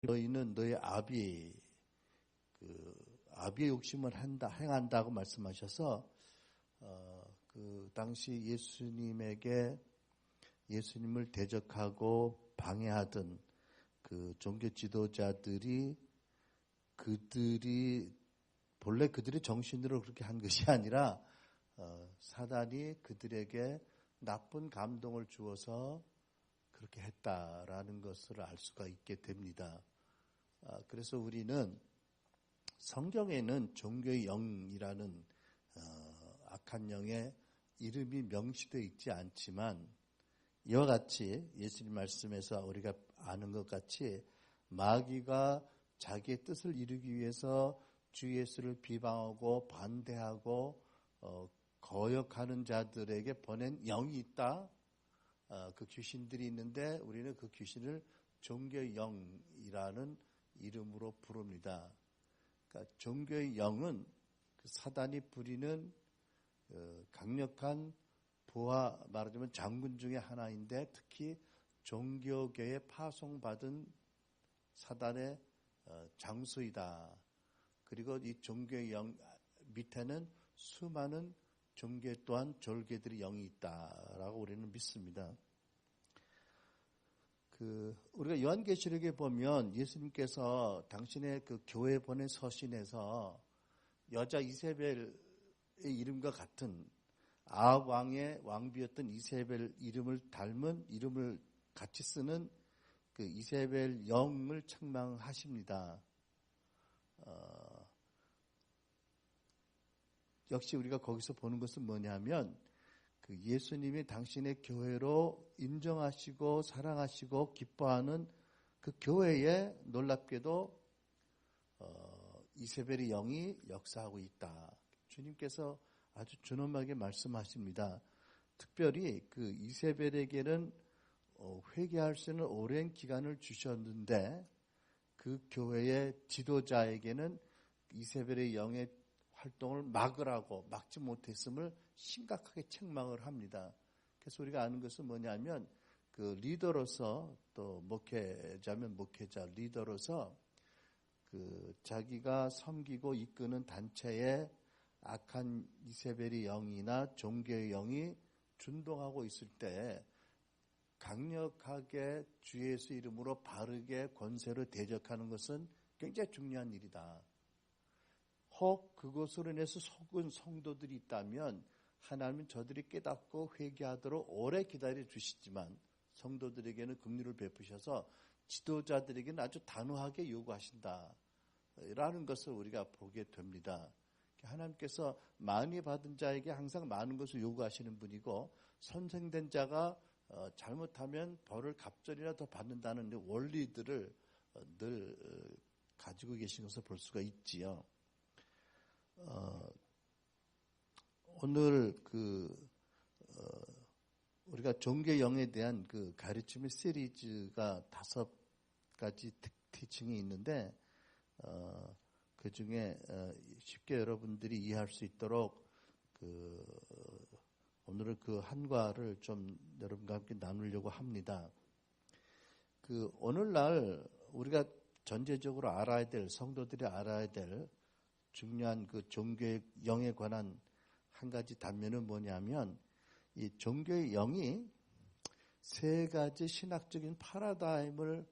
너희는 너희 아비의 욕심을 행한다고 말씀하셔서 그 당시 예수님을 대적하고 방해하던 그 종교 지도자들이 본래 그들의 정신으로 그렇게 한 것이 아니라 사단이 그들에게 나쁜 감동을 주어서 그렇게 했다라는 것을 알 수가 있게 됩니다. 그래서 우리는 성경에는 종교의 영이라는 악한 영의 이름이 명시되어 있지 않지만 이와 같이 예수님 말씀에서 우리가 아는 것 같이 마귀가 자기의 뜻을 이루기 위해서 주 예수를 비방하고 반대하고 거역하는 자들에게 보낸 영이 있다. 그 귀신들이 있는데 우리는 그 귀신을 종교의 영이라는 이름으로 부릅니다. 그러니까 종교의 영은 그 사단이 부리는 강력한 부하, 말하자면 장군 중에 하나인데 특히 종교계에 파송받은 사단의 장수이다. 그리고 이 종교의 영 밑에는 수많은 종교 또한 졸개들의 영이 있다라고 우리는 믿습니다. 우리가 요한계시록에 보면 예수님께서 당신의 그 교회에 보낸 서신에서 여자 이세벨의 이름과 같은 아합 왕의 왕비였던 이세벨 이름을 닮은 이름을 같이 쓰는 그 이세벨 영을 책망하십니다. 역시 우리가 거기서 보는 것은 뭐냐면 그 예수님이 당신의 교회로 인정하시고 사랑하시고 기뻐하는 그 교회에 놀랍게도 이세벨의 영이 역사하고 있다. 주님께서 아주 준엄하게 말씀하십니다. 특별히 그 이세벨에게는 회개할 수 있는 오랜 기간을 주셨는데 그 교회의 지도자에게는 이세벨의 영의 활동을 막지 못했음을 심각하게 책망을 합니다. 그래서 우리가 아는 것은 뭐냐면 그 리더로서 또 목회자면 목회자 리더로서 그 자기가 섬기고 이끄는 단체에 악한 이세벨의 영이나 종교의 영이 준동하고 있을 때 강력하게 주 예수 이름으로 바르게 권세로 대적하는 것은 굉장히 중요한 일이다. 혹 그것으로 인해서 속은 성도들이 있다면 하나님은 저들이 깨닫고 회개하도록 오래 기다려 주시지만 성도들에게는 긍휼을 베푸셔서 지도자들에게는 아주 단호하게 요구하신다. 라는 것을 우리가 보게 됩니다. 하나님께서 많이 받은 자에게 항상 많은 것을 요구하시는 분이고 선생된 자가 잘못하면 벌을 갑절이나 더 받는다는 원리들을 늘 가지고 계신 것을 볼 수가 있지요. 오늘 우리가 종교 영에 대한 그 가르침의 시리즈가 5가지 티칭이 있는데 그 중에 쉽게 여러분들이 이해할 수 있도록 오늘은 그 한과를 좀 여러분과 함께 나누려고 합니다. 오늘날 우리가 전제적으로 알아야 될 성도들이 알아야 될 중요한 그 종교의 영에 관한 한 가지 단면은 뭐냐면 이 종교의 영이 3가지 신학적인 파라다임을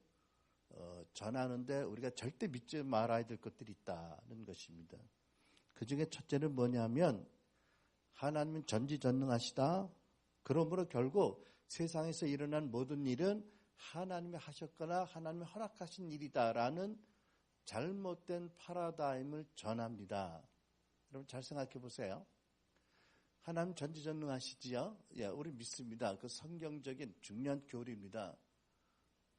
전하는데 우리가 절대 믿지 말아야 될 것들이 있다는 것입니다. 그 중에 첫째는 뭐냐면 하나님은 전지전능하시다. 그러므로 결국 세상에서 일어난 모든 일은 하나님이 하셨거나 하나님이 허락하신 일이다라는 잘못된 파라다임을 전합니다. 여러분 잘 생각해 보세요. 하나님 전지전능하시지요? 예, 우리 믿습니다. 그 성경적인 중요한 교리입니다.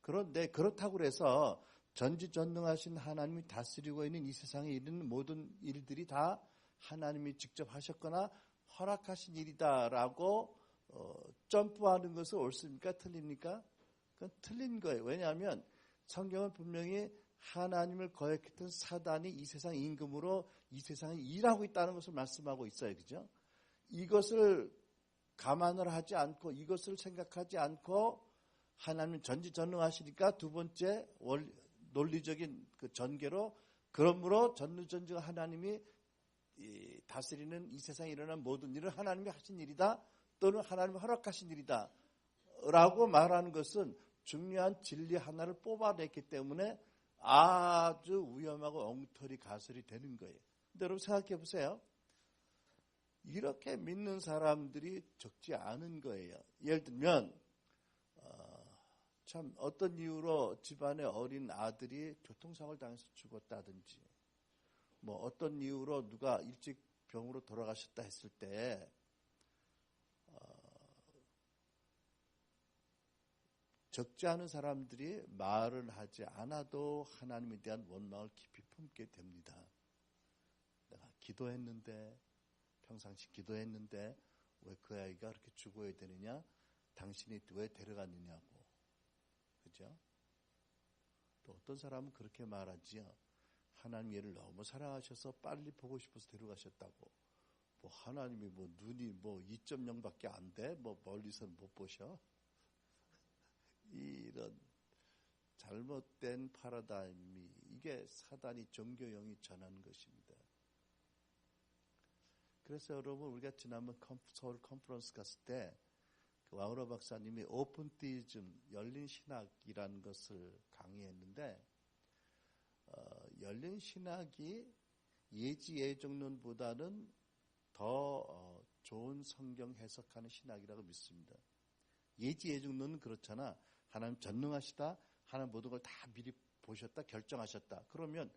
그런데 그렇다고 해서 전지전능하신 하나님이 다스리고 있는 이 세상에 이르는 모든 일들이 다 하나님이 직접 하셨거나 허락하신 일이다라고 점프하는 것은 옳습니까? 틀립니까? 그건 틀린 거예요. 왜냐하면 성경은 분명히 하나님을 거역했던 사단이 이 세상 임금으로 이 세상에 일하고 있다는 것을 말씀하고 있어요. 그죠? 이것을 감안을 하지 않고 이것을 생각하지 않고 하나님은 전지전능하시니까 두 번째 논리적인 그 전개로 그러므로 전능전능 하나님이 다스리는 이 세상에 일어난 모든 일은 하나님이 하신 일이다 또는 하나님이 허락하신 일이다 라고 말하는 것은 중요한 진리 하나를 뽑아냈기 때문에 아주 위험하고 엉터리 가설이 되는 거예요. 근데 여러분 생각해 보세요. 이렇게 믿는 사람들이 적지 않은 거예요. 예를 들면 참 어떤 이유로 집안의 어린 아들이 교통사고를 당해서 죽었다든지 뭐 어떤 이유로 누가 일찍 병으로 돌아가셨다 했을 때 적지 않은 사람들이 말을 하지 않아도 하나님에 대한 원망을 깊이 품게 됩니다. 내가 기도했는데 평상시 기도했는데 왜 그 아이가 그렇게 죽어야 되느냐? 당신이 왜 데려갔느냐고. 그죠? 또 어떤 사람은 그렇게 말하지요. 하나님 얘를 너무 사랑하셔서 빨리 보고 싶어서 데려가셨다고. 뭐 하나님이 뭐 눈이 뭐 2.0밖에 안 돼? 뭐 멀리서는 못 보셔? 이런 잘못된 파라다임이 이게 사단이 종교형이 전하는 것입니다. 그래서 여러분 우리가 지난번 서울 컨퍼런스 갔을 때 그 와우라 박사님이 오픈티즘 열린 신학이라는 것을 강의했는데 열린 신학이 예지예정론보다는 더 좋은 성경 해석하는 신학이라고 믿습니다. 예지예정론은 그렇잖아. 하나님 전능하시다. 하나님 모든 걸 다 미리 보셨다. 결정하셨다. 그러면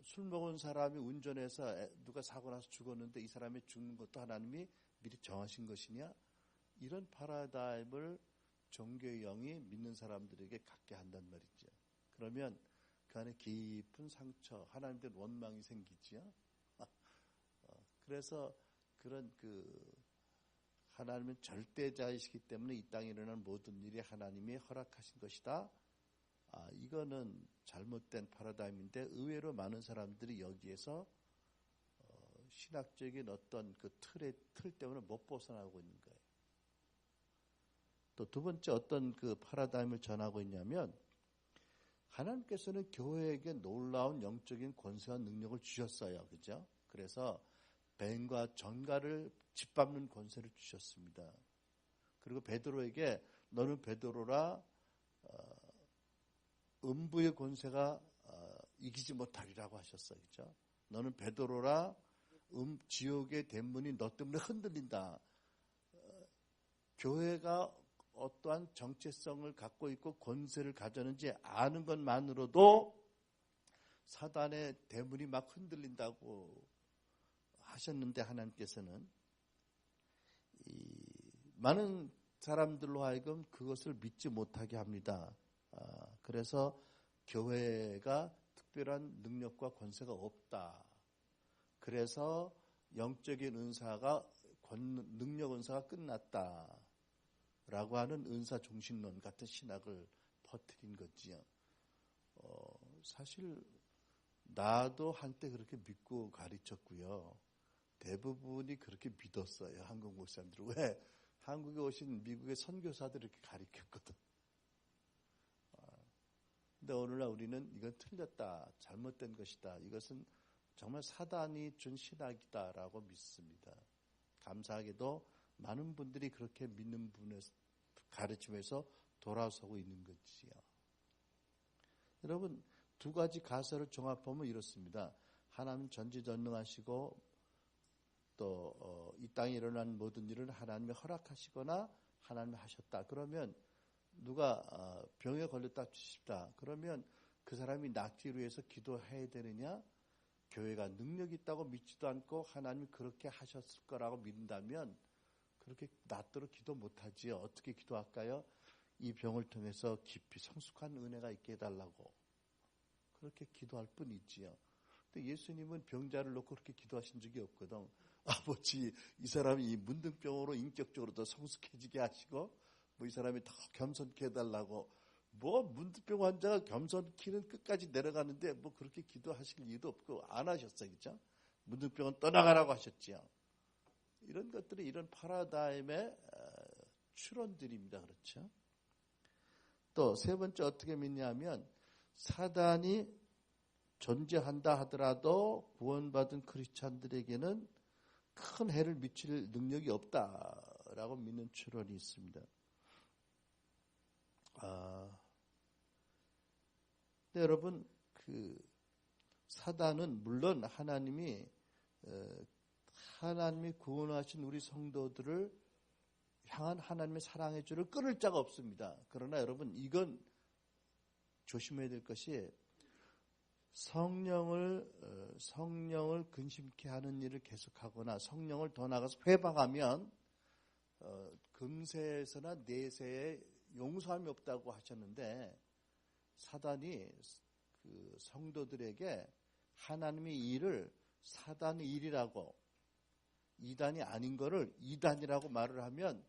술 먹은 사람이 운전해서 누가 사고 나서 죽었는데 이 사람이 죽는 것도 하나님이 미리 정하신 것이냐? 이런 파라다임을 종교의 영이 믿는 사람들에게 갖게 한단 말이죠. 그러면 그 안에 깊은 상처, 하나님에 대한 원망이 생기지요. 그래서 그런 하나님은 절대자이시기 때문에 이 땅에 일어나는 모든 일이 하나님이 허락하신 것이다. 이거는 잘못된 파라다임인데 의외로 많은 사람들이 여기에서 신학적인 어떤 그 틀 때문에 못 벗어나고 있는 거예요. 또 두 번째 어떤 그 파라다임을 전하고 있냐면 하나님께서는 교회에게 놀라운 영적인 권세와 능력을 주셨어요. 그죠? 그래서 뱀과 전갈을 짓밟는 권세를 주셨습니다. 그리고 베드로에게 너는 베드로라 음부의 권세가 이기지 못하리라고 하셨어요. 그죠? 너는 베드로라 지옥의 대문이 너 때문에 흔들린다. 교회가 어떠한 정체성을 갖고 있고 권세를 가졌는지 아는 것만으로도 사단의 대문이 막 흔들린다고 하셨는데 하나님께서는 많은 사람들로 하여금 그것을 믿지 못하게 합니다. 그래서 교회가 특별한 능력과 권세가 없다. 그래서 영적인 은사가 능력 은사가 끝났다. 라고 하는 은사 중심론 같은 신학을 퍼뜨린 거지요. 사실 나도 한때 그렇게 믿고 가르쳤고요. 대부분이 그렇게 믿었어요. 한국 목사님들. 왜? 한국에 오신 미국의 선교사들이 이렇게 가르쳤거든. 근데 오늘날 우리는 이건 틀렸다. 잘못된 것이다. 이것은 정말 사단이 준 신학이다라고 믿습니다. 감사하게도 많은 분들이 그렇게 믿는 분의 가르침에서 돌아서고 있는 거지요. 여러분 두 가지 가설을 종합하면 이렇습니다. 하나님 전지전능하시고 또 이 땅에 일어난 모든 일은 하나님이 허락하시거나 하나님이 하셨다. 그러면 누가 병에 걸렸다 싶다. 그러면 그 사람이 낫기를 위해서 기도해야 되느냐? 교회가 능력이 있다고 믿지도 않고 하나님이 그렇게 하셨을 거라고 믿는다면 그렇게 낫도록 기도 못하지요. 어떻게 기도할까요? 이 병을 통해서 깊이 성숙한 은혜가 있게 해달라고 그렇게 기도할 뿐이지요. 근데 예수님은 병자를 놓고 그렇게 기도하신 적이 없거든. 아버지, 이 사람이 이 문둥병으로 인격적으로 더 성숙해지게 하시고 뭐 이 사람이 더 겸손케 해달라고. 뭐 문둥병 환자가 겸손 키는 끝까지 내려가는데 뭐 그렇게 기도하실 이유도 없고 안 하셨어요. 그렇죠? 문둥병은 떠나가라고 하셨지요. 이런 것들이 이런 파라다임의 추론들입니다. 그렇죠? 또 세 번째 어떻게 믿냐면 사단이 존재한다 하더라도 구원받은 크리스찬들에게는 큰 해를 미칠 능력이 없다라고 믿는 추론이 있습니다. 근데 여러분, 사단은 물론 하나님이 구원하신 우리 성도들을 향한 하나님의 사랑의 줄을 끊을 자가 없습니다. 그러나 여러분, 이건 조심해야 될 것이 성령을 근심케 하는 일을 계속하거나 성령을 더 나가서 회방하면 금세에서나 내세에 용서함이 없다고 하셨는데, 사단이 그 성도들에게 하나님의 일을 사단의 일이라고, 이단이 아닌 거를 이단이라고 말을 하면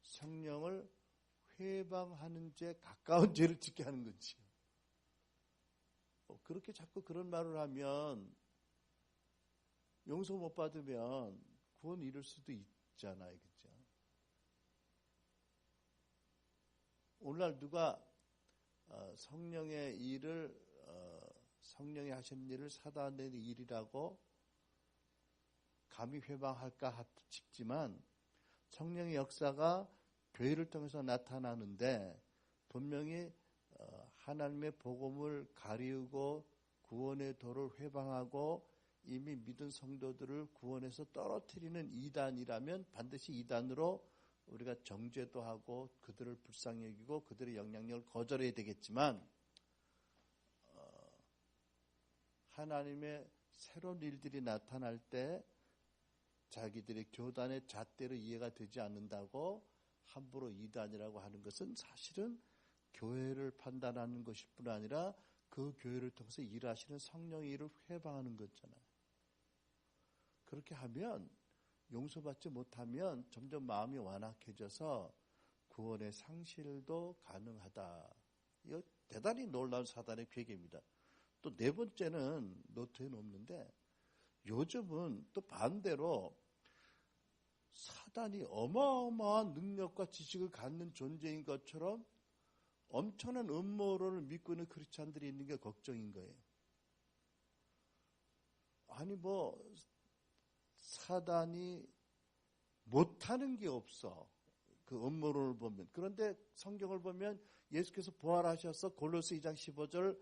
성령을 회방하는 죄 가까운 죄를 짓게 하는 거지. 그렇게 자꾸 그런 말을 하면 용서 못 받으면 구원 이룰 수도 있잖아요. 그죠? 오늘날 누가 성령의 일을 성령이 하신 일을 사단의 일이라고 감히 회방할까 싶지만, 성령의 역사가 교회를 통해서 나타나는데 분명히 하나님의 복음을 가리우고 구원의 도를 회방하고 이미 믿은 성도들을 구원해서 떨어뜨리는 이단이라면 반드시 이단으로 우리가 정죄도 하고 그들을 불쌍히 여기고 그들의 영향력을 거절해야 되겠지만, 하나님의 새로운 일들이 나타날 때 자기들의 교단의 잣대로 이해가 되지 않는다고 함부로 이단이라고 하는 것은 사실은 교회를 판단하는 것일 뿐 아니라 그 교회를 통해서 일하시는 성령의 일을 회방하는 거잖아요. 그렇게 하면, 용서받지 못하면 점점 마음이 완악해져서 구원의 상실도 가능하다. 이거 대단히 놀라운 사단의 괴계입니다. 또 네 번째는 노트에 놓는데, 요즘은 또 반대로 사단이 어마어마한 능력과 지식을 갖는 존재인 것처럼 엄청난 음모론을 믿고 있는 크리스찬들이 있는 게 걱정인 거예요. 아니 사단이 못하는 게 없어. 그 음모론을 보면. 그런데 성경을 보면 예수께서 부활하셔서 골로새 2장 15절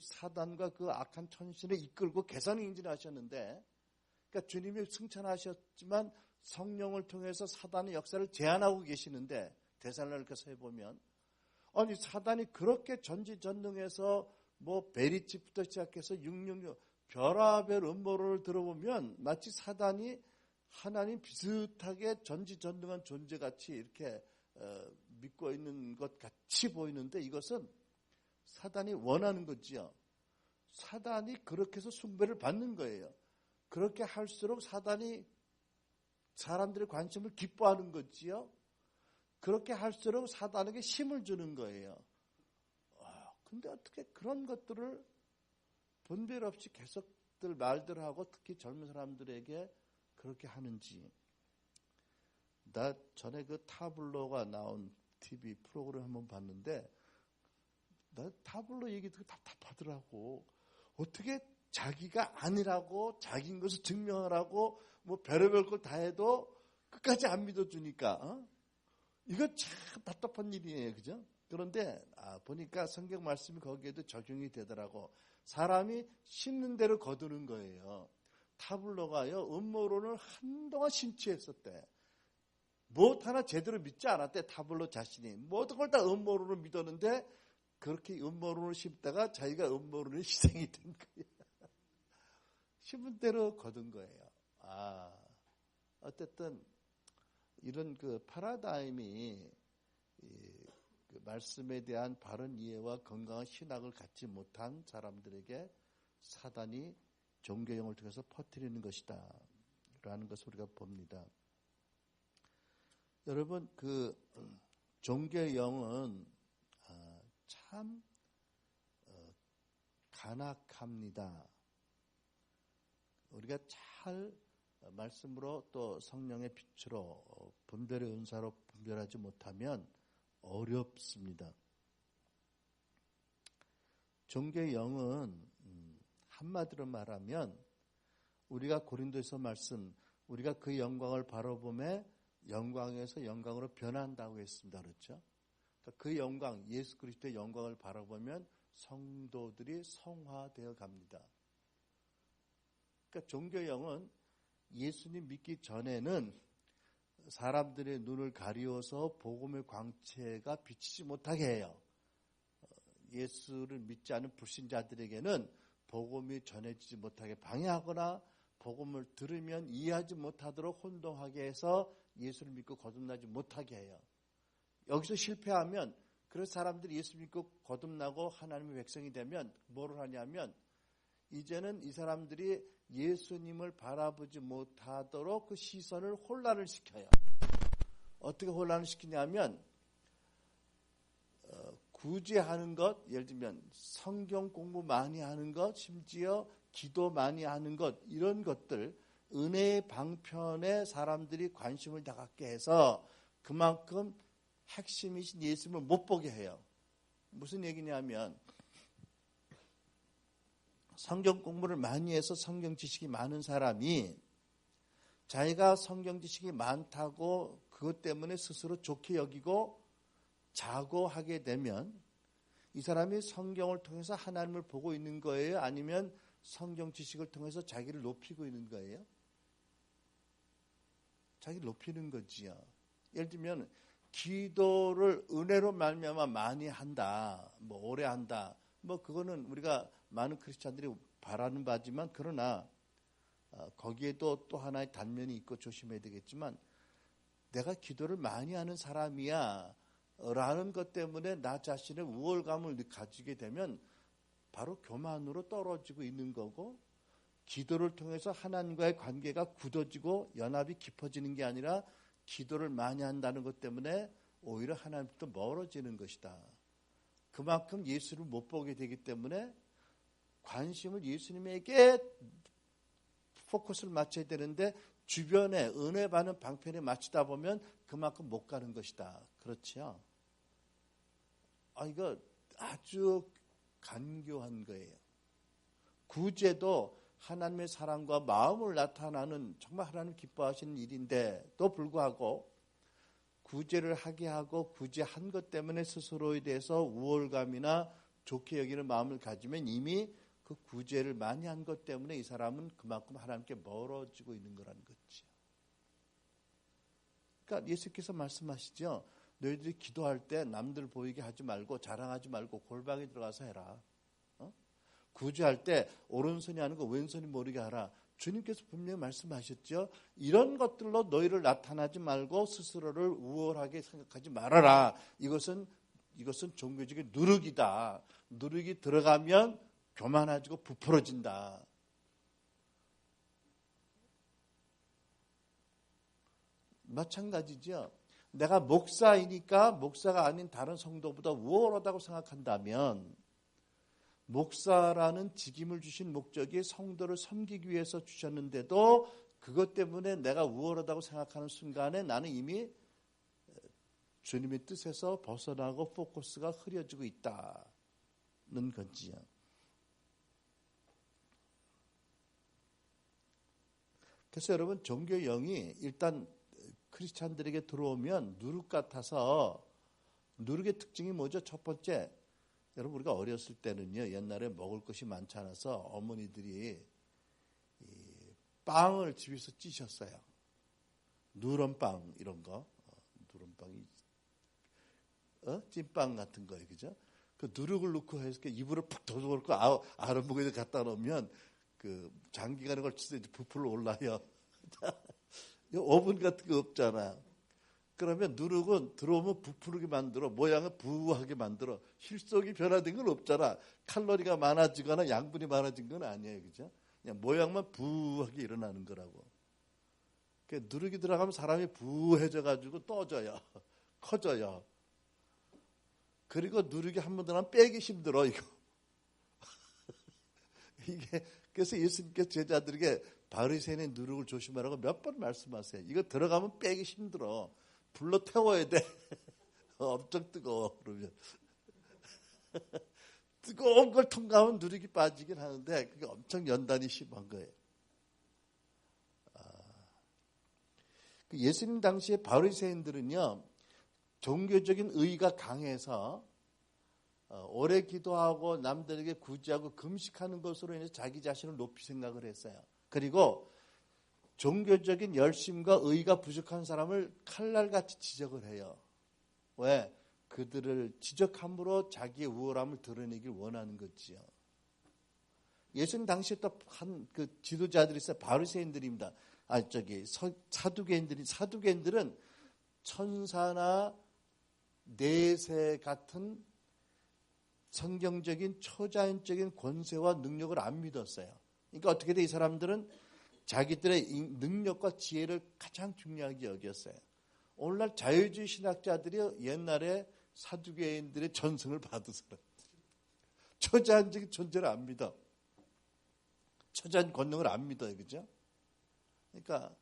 사단과 그 악한 천신을 이끌고 개선을 인진하셨는데, 그러니까 주님이 승천하셨지만 성령을 통해서 사단의 역사를 제한하고 계시는데, 데살로니가서에 보면 아니 사단이 그렇게 전지전능해서 베리치부터 시작해서 666 별하별 음모론을 들어보면 마치 사단이 하나님 비슷하게 전지전능한 존재같이 이렇게 믿고 있는 것 같이 보이는데, 이것은 사단이 원하는 거지요. 사단이 그렇게 해서 숭배를 받는 거예요. 그렇게 할수록 사단이 사람들의 관심을 기뻐하는 거지요. 그렇게 할수록 사단에게 힘을 주는 거예요. 근데 어떻게 그런 것들을 분별 없이 계속들 말들 하고 특히 젊은 사람들에게 그렇게 하는지. 나 전에 그 타블로가 나온 TV 프로그램 한번 봤는데, 나 타블로 얘기 듣고 답답하더라고. 어떻게 자기가 아니라고 자기인 것을 증명하라고 별의별 걸 다 해도 끝까지 안 믿어주니까 이거 참 답답한 일이에요. 그죠? 그런데 보니까 성경 말씀이 거기에도 적용이 되더라고. 사람이 심는 대로 거두는 거예요. 타블로가요, 음모론을 한동안 심취했었대. 무엇 하나 제대로 믿지 않았대. 타블로 자신이 모든 걸 다 음모론을 믿었는데, 그렇게 음모론을 심다가 자기가 음모론의 희생이 된 거예요. 심은 대로 거둔 거예요. 어쨌든 이런 그 파라다임이 그 말씀에 대한 바른 이해와 건강한 신학을 갖지 못한 사람들에게 사단이 종교형을 통해서 퍼뜨리는 것이다 라는 것을 우리가 봅니다. 여러분, 그 종교의 영은 참 간악합니다. 우리가 잘 말씀으로 또 성령의 빛으로 분별의 은사로 분별하지 못하면 어렵습니다. 종교의 영은 한마디로 말하면 우리가 고린도에서 말씀 우리가 그 영광을 바라보며 영광에서 영광으로 변한다고 했습니다. 그렇죠? 그러니까 그 영광, 예수 그리스도의 영광을 바라보면 성도들이 성화되어 갑니다. 그러니까 종교의 영은 예수님 믿기 전에는 사람들의 눈을 가리워서 복음의 광채가 비치지 못하게 해요. 예수를 믿지 않은 불신자들에게는 복음이 전해지지 못하게 방해하거나 복음을 들으면 이해하지 못하도록 혼동하게 해서 예수를 믿고 거듭나지 못하게 해요. 여기서 실패하면 그래서 사람들이 예수 믿고 거듭나고 하나님의 백성이 되면 뭐를 하냐면 이제는 이 사람들이 예수님을 바라보지 못하도록 그 시선을 혼란을 시켜요. 어떻게 혼란을 시키냐면 구제하는 것, 예를 들면 성경 공부 많이 하는 것, 심지어 기도 많이 하는 것, 이런 것들 은혜의 방편에 사람들이 관심을 다 갖게 해서 그만큼 핵심이신 예수님을 못 보게 해요. 무슨 얘기냐면 성경 공부를 많이 해서 성경 지식이 많은 사람이 자기가 성경 지식이 많다고 그것 때문에 스스로 좋게 여기고 자고하게 되면 이 사람이 성경을 통해서 하나님을 보고 있는 거예요? 아니면 성경 지식을 통해서 자기를 높이고 있는 거예요? 자기를 높이는 거지요. 예를 들면 기도를 은혜로 말미암아 많이 한다, 뭐 오래 한다, 뭐 그거는 우리가 많은 크리스찬들이 바라는 바지만 그러나 거기에도 또 하나의 단면이 있고 조심해야 되겠지만 내가 기도를 많이 하는 사람이야 라는 것 때문에 나 자신의 우월감을 가지게 되면 바로 교만으로 떨어지고 있는 거고 기도를 통해서 하나님과의 관계가 굳어지고 연합이 깊어지는 게 아니라 기도를 많이 한다는 것 때문에 오히려 하나님부터 멀어지는 것이다. 그만큼 예수를 못 보게 되기 때문에 관심을 예수님에게 포커스를 맞춰야 되는데 주변에 은혜 받는 방편에 맞추다 보면 그만큼 못 가는 것이다. 그렇죠? 이거 아주 간교한 거예요. 구제도 하나님의 사랑과 마음을 나타나는 정말 하나님 기뻐하시는 일인데도 불구하고 구제를 하게 하고 구제한 것 때문에 스스로에 대해서 우월감이나 좋게 여기는 마음을 가지면 이미 그 구제를 많이 한 것 때문에 이 사람은 그만큼 하나님께 멀어지고 있는 거라는 거죠. 그러니까 예수께서 말씀하시죠. 너희들이 기도할 때 남들 보이게 하지 말고 자랑하지 말고 골방에 들어가서 해라. 구제할 때 오른손이 하는 거 왼손이 모르게 하라. 주님께서 분명히 말씀하셨죠. 이런 것들로 너희를 나타나지 말고 스스로를 우월하게 생각하지 말아라. 이것은 종교적인 누룩이다. 누룩이 들어가면 교만해지고 부풀어진다. 마찬가지죠. 내가 목사이니까 목사가 아닌 다른 성도보다 우월하다고 생각한다면 목사라는 직임을 주신 목적이 성도를 섬기기 위해서 주셨는데도 그것 때문에 내가 우월하다고 생각하는 순간에 나는 이미 주님의 뜻에서 벗어나고 포커스가 흐려지고 있다는 거지요. 그래서 여러분 종교의 영이 일단 크리스찬들에게 들어오면 누룩 같아서 누룩의 특징이 뭐죠? 첫 번째, 여러분 우리가 어렸을 때는요 옛날에 먹을 것이 많지 않아서 어머니들이 빵을 집에서 찌셨어요. 누런빵 이런 거, 누런빵이 찐빵 같은 거예요, 그죠? 그 누룩을 넣고 해서 입으로 푹 덮어놓고 아랫목에 갖다 놓으면 그 장기가 걸 치서 부풀어 올라요. 오븐 같은 거 없잖아. 그러면 누룩은 들어오면 부풀게 만들어 모양을 부하게 만들어 실속이 변화된 건 없잖아. 칼로리가 많아지거나 양분이 많아진 건 아니에요, 그죠? 그냥 모양만 부하게 일어나는 거라고. 그 누룩이 들어가면 사람이 부해져 가지고 떠져요, 커져요. 그리고 누룩이 한 번 들어가면 빼기 힘들어 이거. 이게 그래서 예수님께서 제자들에게 바리새인의 누룩을 조심하라고 몇 번 말씀하세요. 이거 들어가면 빼기 힘들어. 불로 태워야 돼. 엄청 뜨거워. 그러면 뜨거운 걸 통과하면 누룩이 빠지긴 하는데 그게 엄청 연단이 심한 거예요. 예수님 당시에 바리새인들은요, 종교적인 의의가 강해서 오래 기도하고 남들에게 구제하고 금식하는 것으로 인해서 자기 자신을 높이 생각을 했어요. 그리고 종교적인 열심과 의의가 부족한 사람을 칼날같이 지적을 해요. 왜? 그들을 지적함으로 자기의 우월함을 드러내길 원하는 거지요. 예수님 당시에 또 한 그 지도자들이 있어요. 바리새인들입니다. 사두개인들은 천사나 내세 같은 성경적인 초자연적인 권세와 능력을 안 믿었어요. 그러니까 어떻게 돼? 이 사람들은 자기들의 능력과 지혜를 가장 중요하게 여겼어요. 오늘날 자유주의 신학자들이 옛날에 사두개인들의 전승을 받은 사람들. 초자연적인 존재를 안 믿어. 초자연 권능을 안 믿어요. 그죠? 그러니까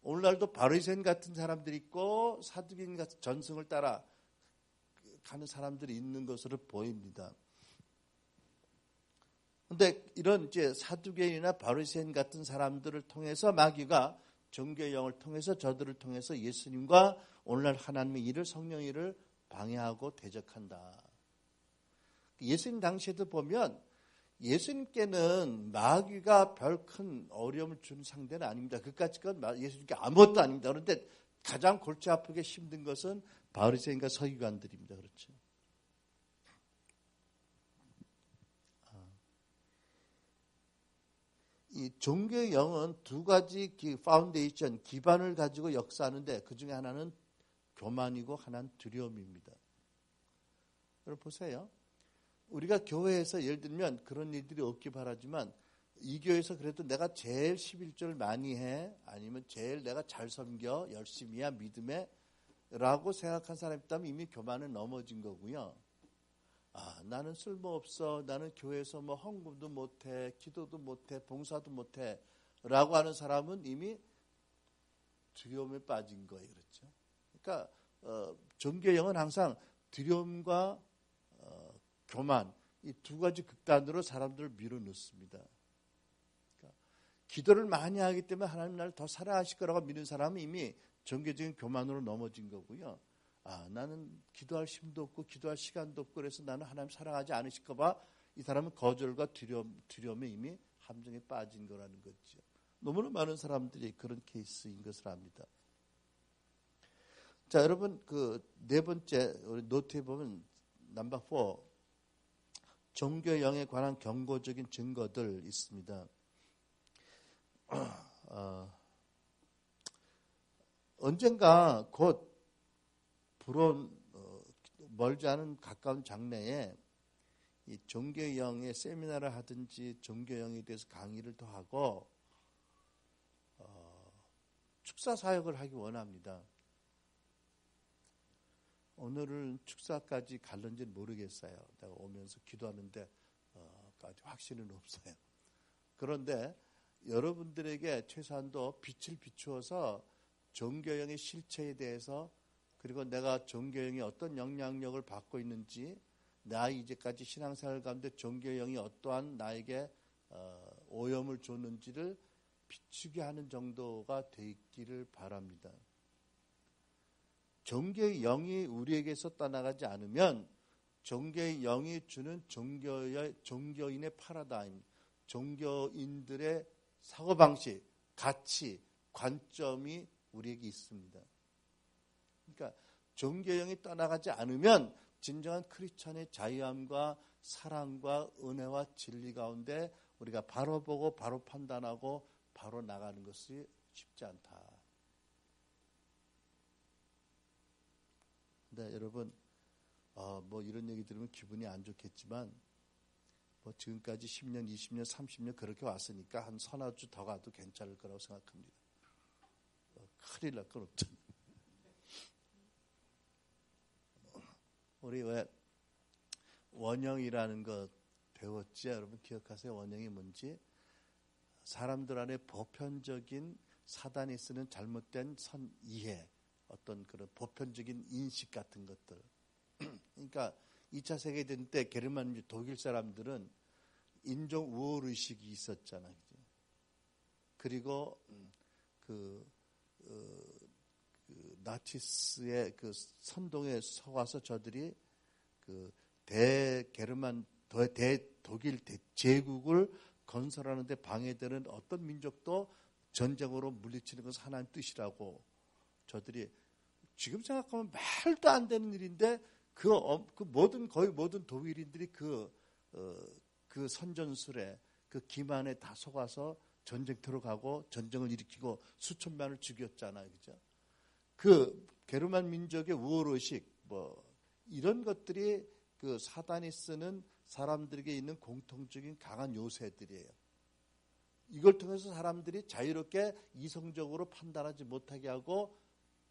오늘날도 바리새인 같은 사람들이 있고 사두개인 같은 전승을 따라 가는 사람들이 있는 것으로 보입니다. 그런데 이런 이제 사두개인이나 바리새인 같은 사람들을 통해서 마귀가 종교의 영을 통해서 저들을 통해서 예수님과 오늘날 하나님의 일을 성령의 일을 방해하고 대적한다. 예수님 당시에도 보면 예수님께는 마귀가 별 큰 어려움을 주는 상대는 아닙니다. 그까짓 건 예수님께 아무것도 아닙니다. 그런데 가장 골치 아프게 힘든 것은 바리새인과 서기관들입니다. 그렇죠. 이 종교의 영은 두 가지 파운데이션, 기반을 가지고 역사하는데 그 중에 하나는 교만이고 하나는 두려움입니다. 여러분 보세요. 우리가 교회에서 예를 들면 그런 일들이 없기 바라지만 이 교회에서 그래도 내가 제일 11조를 많이 해, 아니면 제일 내가 잘 섬겨, 열심히야, 믿음에 라고 생각한 사람이 있다면 이미 교만은 넘어진 거고요. 나는 쓸모없어, 나는 교회에서 뭐 헌금도 못해, 기도도 못해, 봉사도 못해 라고 하는 사람은 이미 두려움에 빠진 거예요. 그렇죠? 그러니까 종교의 영은 항상 두려움과 교만, 이 두 가지 극단으로 사람들을 밀어넣습니다. 그러니까 기도를 많이 하기 때문에 하나님 나를 더 사랑하실 거라고 믿는 사람은 이미 종교적인 교만으로 넘어진 거고요. 나는 기도할 힘도 없고 기도할 시간도 없고 그래서 나는 하나님 사랑하지 않으실까 봐 이 사람은 거절과 두려움에 이미 함정에 빠진 거라는 거죠. 너무나 많은 사람들이 그런 케이스인 것을 압니다. 자, 여러분 그 네 번째 우리 노트에 보면 넘버 4 종교 영에 관한 경고적인 증거들 있습니다. 언젠가 곧 불온 멀지 않은 가까운 장래에 이 종교의 영의 세미나를 하든지 종교의 영에 대해서 강의를 더 하고 축사 사역을 하기 원합니다. 오늘은 축사까지 갈는지는 모르겠어요. 내가 오면서 기도하는데 까지 확신은 없어요. 그런데 여러분들에게 최소한도 빛을 비추어서 종교형의 실체에 대해서 그리고 내가 종교형이 어떤 영향력을 받고 있는지 나 이제까지 신앙생활 가운데 종교형이 어떠한 나에게 오염을 줬는지를 비추게 하는 정도가 돼 있기를 바랍니다. 종교의 영이 우리에게서 떠나가지 않으면 종교의 영이 주는 종교인의 파라다임, 종교인들의 사고방식, 가치, 관점이 우리에게 있습니다. 그러니까 종교의 영이 떠나가지 않으면 진정한 크리스천의 자유함과 사랑과 은혜와 진리 가운데 우리가 바로 보고 바로 판단하고 바로 나가는 것이 쉽지 않다. 근데 여러분 뭐 이런 얘기 들으면 기분이 안 좋겠지만 뭐 지금까지 10년, 20년, 30년 그렇게 왔으니까 한 서너 주 더 가도 괜찮을 거라고 생각합니다. 큰일 날 건 없잖아요. 우리 왜 원형이라는 거 배웠지? 여러분 기억하세요? 원형이 뭔지? 사람들 안에 보편적인 사단이 쓰는 잘못된 이해, 어떤 그런 보편적인 인식 같은 것들. 그러니까 2차 세계대전 때 게르만 독일 사람들은 인종 우월 의식이 있었잖아요. 그리고 그 나치스의 그 선동에 속아서 저들이 그 대게르만 대독일 제국을 건설하는데 방해되는 어떤 민족도 전쟁으로 물리치는 것은 하나님 뜻이라고 저들이 지금 생각하면 말도 안 되는 일인데 거의 모든 독일인들이 그 선전술에 그 기만에 다 속아서 전쟁터로 가고 전쟁을 일으키고 수천 명을 죽였잖아요, 그죠? 그 게르만 민족의 우월의식 이런 것들이 그 사단이 쓰는 사람들에게 있는 공통적인 강한 요새들이에요. 이걸 통해서 사람들이 자유롭게 이성적으로 판단하지 못하게 하고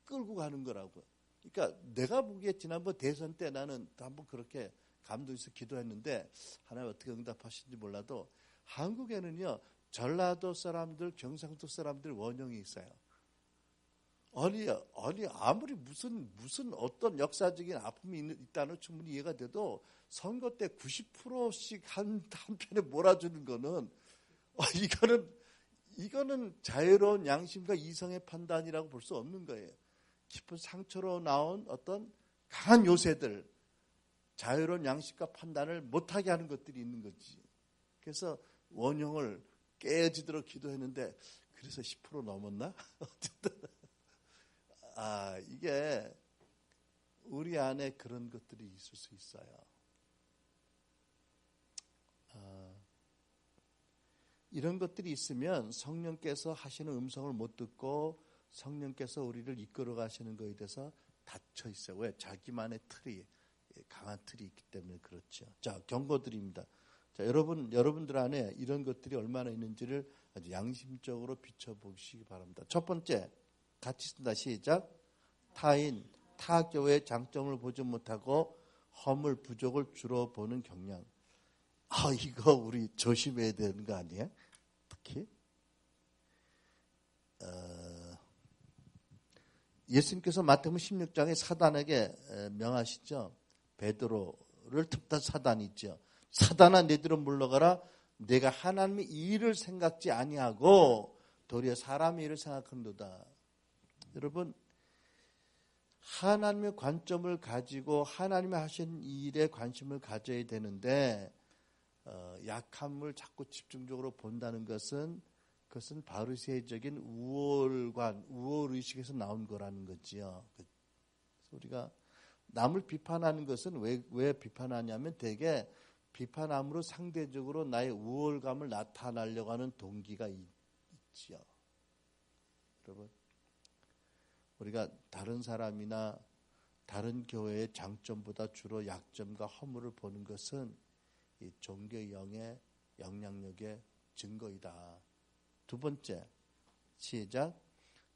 끌고 가는 거라고요. 그러니까 내가 보기에 지난번 대선 때 나는 한번 그렇게 감동해서 기도했는데 하나님 어떻게 응답하신지 몰라도 한국에는요 전라도 사람들, 경상도 사람들 원형이 있어요. 아니 아무리 무슨 어떤 역사적인 아픔이 있다는 충분히 이해가 돼도 선거 때 90%씩 한 편에 몰아주는 거는 이거는 자유로운 양심과 이성의 판단이라고 볼 수 없는 거예요. 깊은 상처로 나온 어떤 강한 요새들, 자유로운 양심과 판단을 못하게 하는 것들이 있는 거지. 그래서 원형을 깨지도록 기도했는데 그래서 10% 넘었나? 어쨌든 이게 우리 안에 그런 것들이 있을 수 있어요. 이런 것들이 있으면 성령께서 하시는 음성을 못 듣고 성령께서 우리를 이끌어 가시는 것에 대해서 닫혀 있어요. 왜? 자기만의 틀이, 강한 틀이 있기 때문에 그렇죠. 자, 경고드립니다. 자, 여러분들 안에 이런 것들이 얼마나 있는지를 아주 양심적으로 비춰보시기 바랍니다. 첫 번째, 같이 쓴다. 시작. 타인, 타 교회의 장점을 보지 못하고 허물, 부족을 주로 보는 경향. 이거 우리 조심해야 되는 거 아니에요? 특히 예수님께서 마태복음 16장에 사단에게 명하시죠. 베드로를 틈탄 사단이 있죠. 사단아 내 뒤로 물러가라. 내가 하나님의 일을 생각지 아니하고 도리어 사람의 일을 생각한도다. 여러분 하나님의 관점을 가지고 하나님이 하신 일에 관심을 가져야 되는데 약함을 자꾸 집중적으로 본다는 것은 그것은 바리새적인 우월의식에서 나온 거라는 거지요. 그래서 우리가 남을 비판하는 것은 왜 비판하냐면 대개 비판함으로 상대적으로 나의 우월감을 나타내려고 하는 동기가 있지요. 여러분 우리가 다른 사람이나 다른 교회의 장점보다 주로 약점과 허물을 보는 것은 이 종교의 영의 영향력의 증거이다. 두 번째, 시작.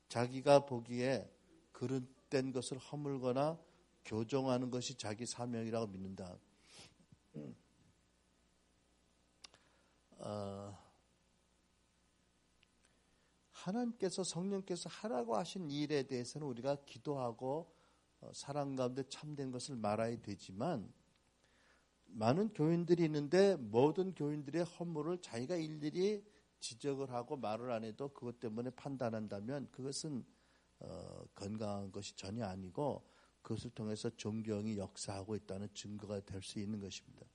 자기가 보기에 그릇된 것을 허물거나 교정하는 것이 자기 사명이라고 믿는다. 하나님께서 성령께서 하라고 하신 일에 대해서는 우리가 기도하고 사랑 가운데 참된 것을 말아야 되지만 많은 교인들이 있는데 모든 교인들의 허물을 자기가 일일이 지적을 하고 말을 안 해도 그것 때문에 판단한다면 그것은 건강한 것이 전혀 아니고 그것을 통해서 종교형이 역사하고 있다는 증거가 될 수 있는 것입니다.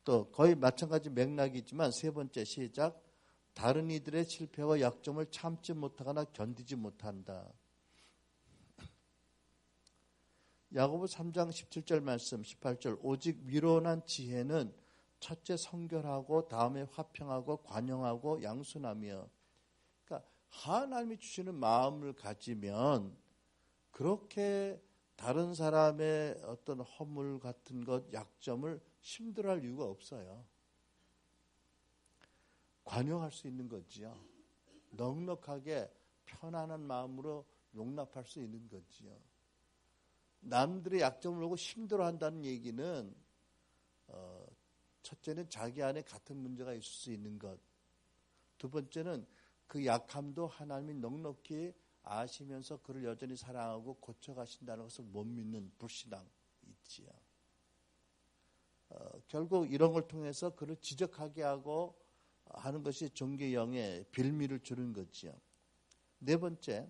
또 거의 마찬가지 맥락이지만 세 번째 시작. 다른 이들의 실패와 약점을 참지 못하거나 견디지 못한다. 야고보 3장 17절 말씀 18절 오직 미련한 지혜는 첫째 성결하고 다음에 화평하고 관용하고 양순하며 그러니까 하나님이 주시는 마음을 가지면 그렇게 다른 사람의 어떤 허물 같은 것 약점을 힘들어할 이유가 없어요. 관용할 수 있는 거지요. 넉넉하게 편안한 마음으로 용납할 수 있는 거지요. 남들의 약점을 보고 힘들어한다는 얘기는 첫째는 자기 안에 같은 문제가 있을 수 있는 것. 두 번째는 그 약함도 하나님이 넉넉히 아시면서 그를 여전히 사랑하고 고쳐가신다는 것을 못 믿는 불신앙 있지요. 결국 이런 걸 통해서 그를 지적하게 하고 하는 것이 종교의 영에 빌미를 주는 거지요. 네 번째,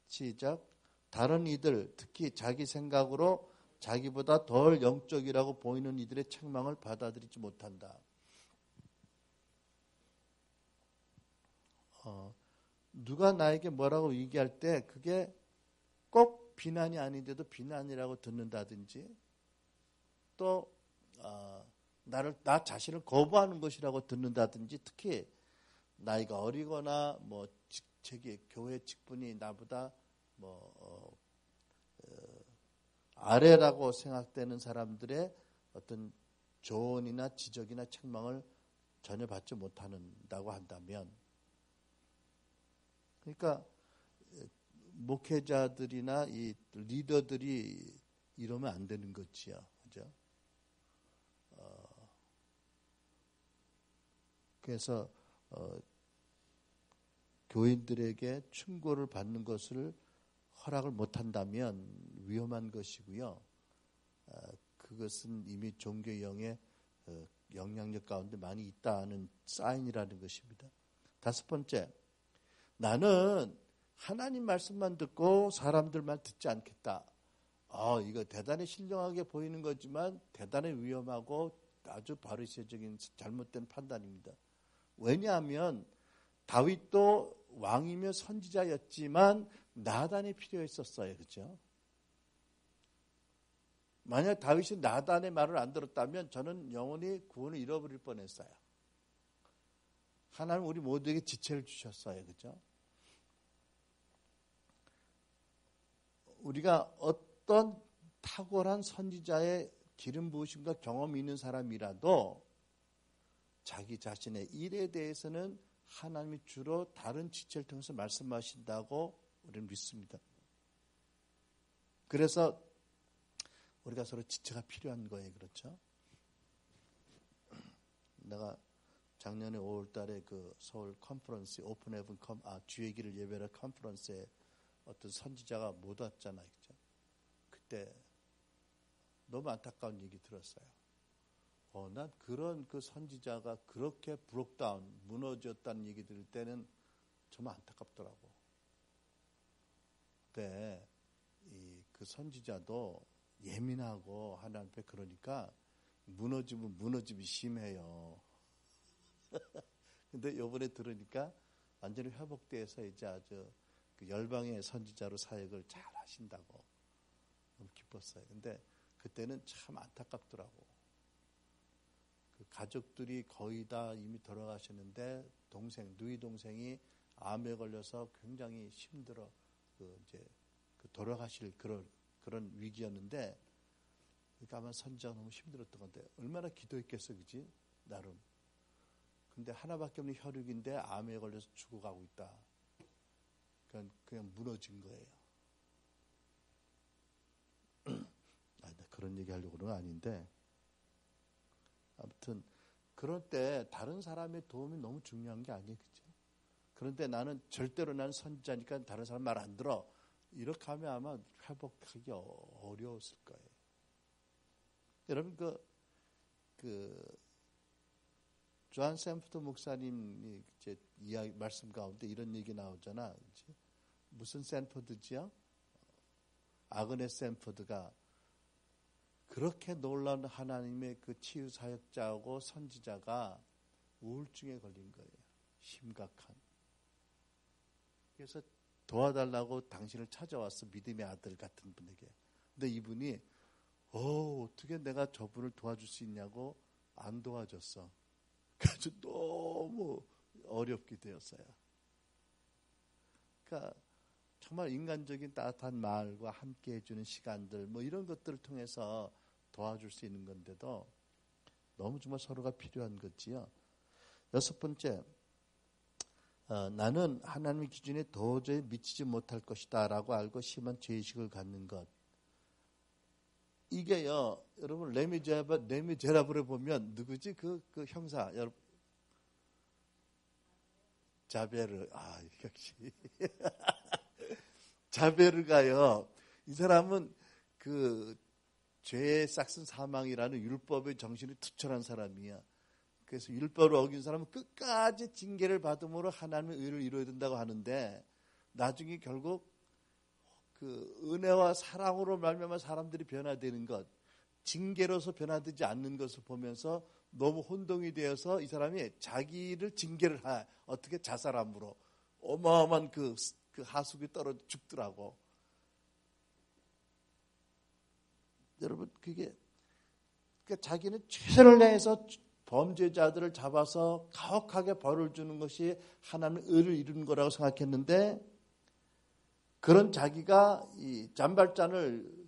시작. 다른 이들, 특히 자기 생각으로 자기보다 덜 영적이라고 보이는 이들의 책망을 받아들이지 못한다. 누가 나에게 뭐라고 얘기할 때 그게 꼭 비난이 아닌데도 비난이라고 듣는다든지 또 나 자신을 거부하는 것이라고 듣는다든지 특히 나이가 어리거나 뭐 교회 직분이 나보다 아래라고 생각되는 사람들의 어떤 조언이나 지적이나 책망을 전혀 받지 못한다고 한다면, 그러니까 목회자들이나 이 리더들이 이러면 안 되는 거지요, 그죠? 그래서 교인들에게 충고를 받는 것을 허락을 못한다면 위험한 것이고요. 그것은 이미 종교의 영의 영향력 가운데 많이 있다는 사인이라는 것입니다. 다섯 번째, 나는 하나님 말씀만 듣고 사람들 말 듣지 않겠다. 이거 대단히 신령하게 보이는 거지만 대단히 위험하고 아주 바리새적인 잘못된 판단입니다. 왜냐하면 다윗도 왕이며 선지자였지만 나단이 필요했었어요. 그렇죠? 만약 다윗이 나단의 말을 안 들었다면 저는 영원히 구원을 잃어버릴 뻔했어요. 하나님 우리 모두에게 지체를 주셨어요. 그렇죠? 우리가 어떤 탁월한 선지자의 기름 부으심과 경험이 있는 사람이라도 자기 자신의 일에 대해서는 하나님이 주로 다른 지체를 통해서 말씀하신다고 우리는 믿습니다. 그래서 우리가 서로 지체가 필요한 거예요. 그렇죠? 내가 작년에 5월 달에 그 서울 컨퍼런스, 오픈 헤븐 주의 길을 예배할 컨퍼런스에 어떤 선지자가 못 왔잖아요. 그렇죠? 그때 너무 안타까운 얘기 들었어요. 난 그런 그 선지자가 그렇게 브록다운, 무너졌다는 얘기 들을 때는 정말 안타깝더라고. 근데 그 선지자도 예민하고 하나님 앞에 그러니까 무너지면 무너짐이 심해요. 근데 요번에 들으니까 완전히 회복돼서 이제 아주 그 열방의 선지자로 사역을 잘 하신다고 너무 기뻤어요. 근데 그때는 참 안타깝더라고. 그 가족들이 거의 다 이미 돌아가셨는데 누이 동생이 암에 걸려서 굉장히 힘들어 돌아가실 그런 위기였는데, 그러니까 아마 선지자가 너무 힘들었던 건데 얼마나 기도했겠어, 그지? 나름. 근데 하나밖에 없는 혈육인데 암에 걸려서 죽어가고 있다. 그냥 무너진 거예요. 그런 얘기 하려고는 아닌데, 아무튼 그럴 때 다른 사람의 도움이 너무 중요한 게 아니에요, 그죠? 그런데 나는 절대로 난 선지자니까 다른 사람 말 안 들어. 이렇게 하면 아마 회복하기 어려웠을 거예요. 여러분 조한 샌포드 목사님이 이제 말씀 가운데 이런 얘기 나오잖아. 이제 무슨 샌포드지요? 아그네스 샌포드가 그렇게 놀라운 하나님의 그 치유 사역자하고 선지자가 우울증에 걸린 거예요. 심각한. 그래서 도와달라고 당신을 찾아왔어. 믿음의 아들 같은 분에게. 근데 이분이 어떻게 내가 저분을 도와줄 수 있냐고 안 도와줬어. 그래서 너무 어렵게 되었어요. 그러니까 정말 인간적인 따뜻한 말과 함께 해주는 시간들 뭐 이런 것들을 통해서 도와줄 수 있는 건데도 너무 정말 서로가 필요한 거지요. 여섯 번째, 나는 하나님의 기준에 도저히 미치지 못할 것이다 라고 알고 심한 죄의식을 갖는 것. 이게요, 여러분 레미제라블에 보면 누구지? 그 형사 여러분, 자베르. 역시 자베르가요. 이 사람은 죄의 싹슨 사망이라는 율법의 정신이 투철한 사람이야. 그래서 율법을 어긴 사람은 끝까지 징계를 받음으로 하나님의 의를 이루어야 된다고 하는데 나중에 결국 그 은혜와 사랑으로 말미암아 사람들이 변화되는 것, 징계로서 변화되지 않는 것을 보면서 너무 혼동이 되어서 이 사람이 자기를 징계를 어떻게 자살함으로 어마어마한 그 하수구에 떨어져 죽더라고. 여러분 그러니까 자기는 최선을 다해서 범죄자들을 잡아서 가혹하게 벌을 주는 것이 하나님의 의를 이루는 거라고 생각했는데 그런 자기가 이 잔발잔을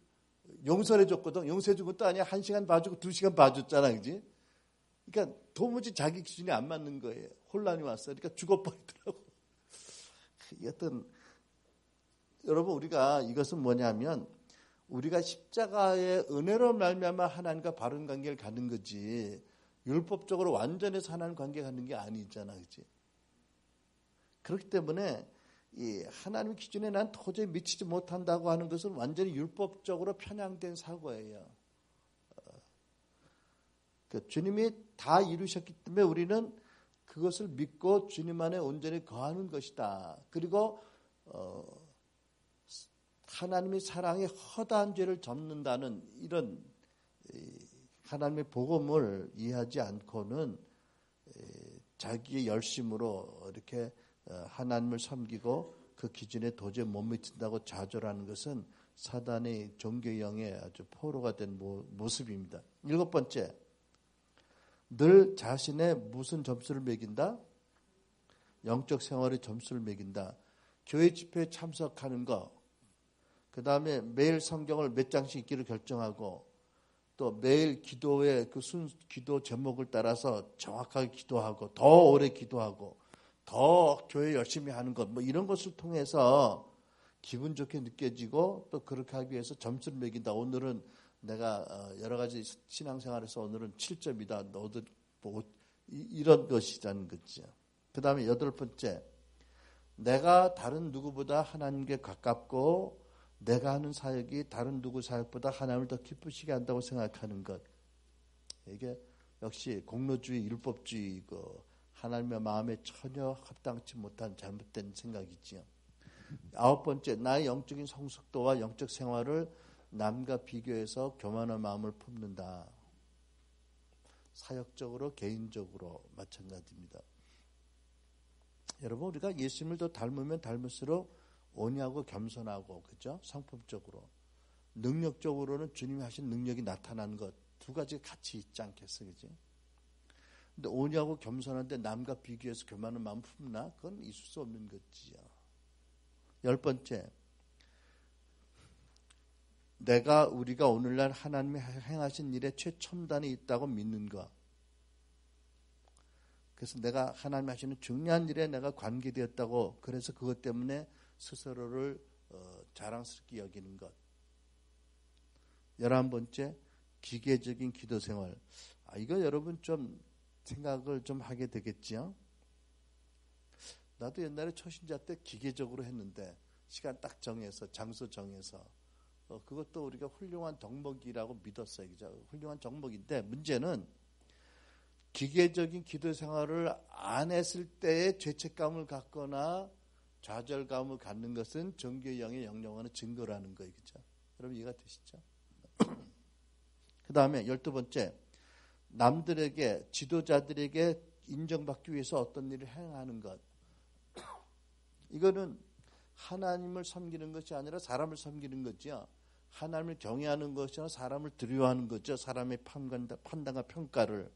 용서해 줬거든. 용서해 준 것도 아니야. 1시간 봐주고 2시간 봐줬잖아. 그지? 그러니까 도무지 자기 기준이 안 맞는 거예요. 혼란이 왔어요. 그러니까 죽어버리더라고. 여튼 여러분 우리가 이것은 뭐냐면 우리가 십자가의 은혜로 말미암아 하나님과 바른 관계를 갖는 거지 율법적으로 완전해서 하나님 관계 갖는 게 아니잖아. 그지? 그렇기 때문에 이 하나님 기준에 난 도저히 미치지 못한다고 하는 것은 완전히 율법적으로 편향된 사고예요. 주님이 다 이루셨기 때문에 우리는 그것을 믿고 주님 안에 온전히 거하는 것이다. 그리고 하나님의 사랑에 허다한 죄를 접는다는 이런 하나님의 복음을 이해하지 않고는 자기의 열심으로 이렇게 하나님을 섬기고 그 기준에 도저히 못 미친다고 좌절하는 것은 사단의 종교형의 아주 포로가 된 모습입니다. 7번째, 늘 자신의 무슨 점수를 매긴다? 영적 생활의 점수를 매긴다. 교회 집회에 참석하는 거, 그 다음에 매일 성경을 몇 장씩 읽기를 결정하고 또 매일 기도의 그 기도 제목을 따라서 정확하게 기도하고 더 오래 기도하고 더 교회 열심히 하는 것, 뭐 이런 것을 통해서 기분 좋게 느껴지고 또 그렇게 하기 위해서 점수를 매긴다. 오늘은 내가 여러 가지 신앙생활에서 오늘은 7점이다. 너도 뭐 이런 것이라는 거죠. 그 다음에 8번째, 내가 다른 누구보다 하나님께 가깝고 내가 하는 사역이 다른 누구 사역보다 하나님을 더 기쁘시게 한다고 생각하는 것. 이게 역시 공로주의, 율법주의고 하나님의 마음에 전혀 합당치 못한 잘못된 생각이지요. 9번째, 나의 영적인 성숙도와 영적 생활을 남과 비교해서 교만한 마음을 품는다. 사역적으로, 개인적으로 마찬가지입니다. 여러분, 우리가 예수님을 더 닮으면 닮을수록 온유하고 겸손하고, 그죠? 성품적으로. 능력적으로는 주님이 하신 능력이 나타나는 것. 두 가지가 같이 있지 않겠어, 그지? 근데 온유하고 겸손한데 남과 비교해서 교만한 마음 품나? 그건 있을 수 없는 거지요. 10번째, 우리가 오늘날 하나님이 행하신 일에 최첨단에 있다고 믿는 것. 그래서 내가 하나님이 하시는 중요한 일에 내가 관계되었다고, 그래서 그것 때문에 스스로를 자랑스럽게 여기는 것. 11번째, 기계적인 기도 생활. 이거 여러분 좀 생각을 좀 하게 되겠지요. 나도 옛날에 초신자 때 기계적으로 했는데 시간 딱 정해서 장소 정해서 그것도 우리가 훌륭한 덕목이라고 믿었어요. 그죠? 훌륭한 덕목인데 문제는 기계적인 기도 생활을 안 했을 때의 죄책감을 갖거나 좌절감을 갖는 것은 종교의 영에 영영하는 증거라는 거예요. 그죠? 여러분 이해가 되시죠? 그 다음에 12번째, 남들에게, 지도자들에게 인정받기 위해서 어떤 일을 행하는 것. 이거는 하나님을 섬기는 것이 아니라 사람을 섬기는 거죠. 하나님을 경외하는 것이 아니라 사람을 두려워하는 거죠. 사람의 판단과 평가를.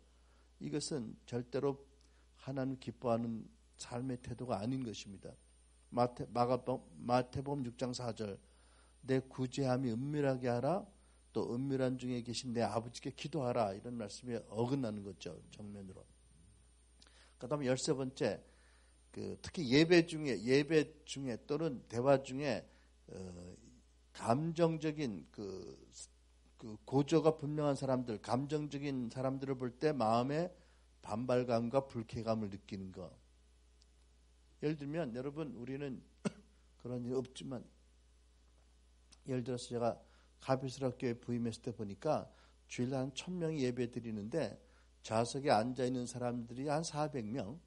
이것은 절대로 하나님을 기뻐하는 삶의 태도가 아닌 것입니다. 마태복음 6장 4절, 내 구제함이 은밀하게 하라, 또 은밀한 중에 계신 내 아버지께 기도하라, 이런 말씀에 어긋나는 거죠. 정면으로. 그 다음에 13번째, 특히 예배 중에 또는 대화 중에 감정적인 그 고조가 분명한 사람들, 감정적인 사람들을 볼 때 마음에 반발감과 불쾌감을 느끼는 것. 예를 들면 여러분, 우리는 그런 일 없지만 예를 들어서 제가 가비스라 교회 부임했을 때 보니까 주일날 한 1000명이 예배 드리는데 좌석에 앉아있는 사람들이 한 400명,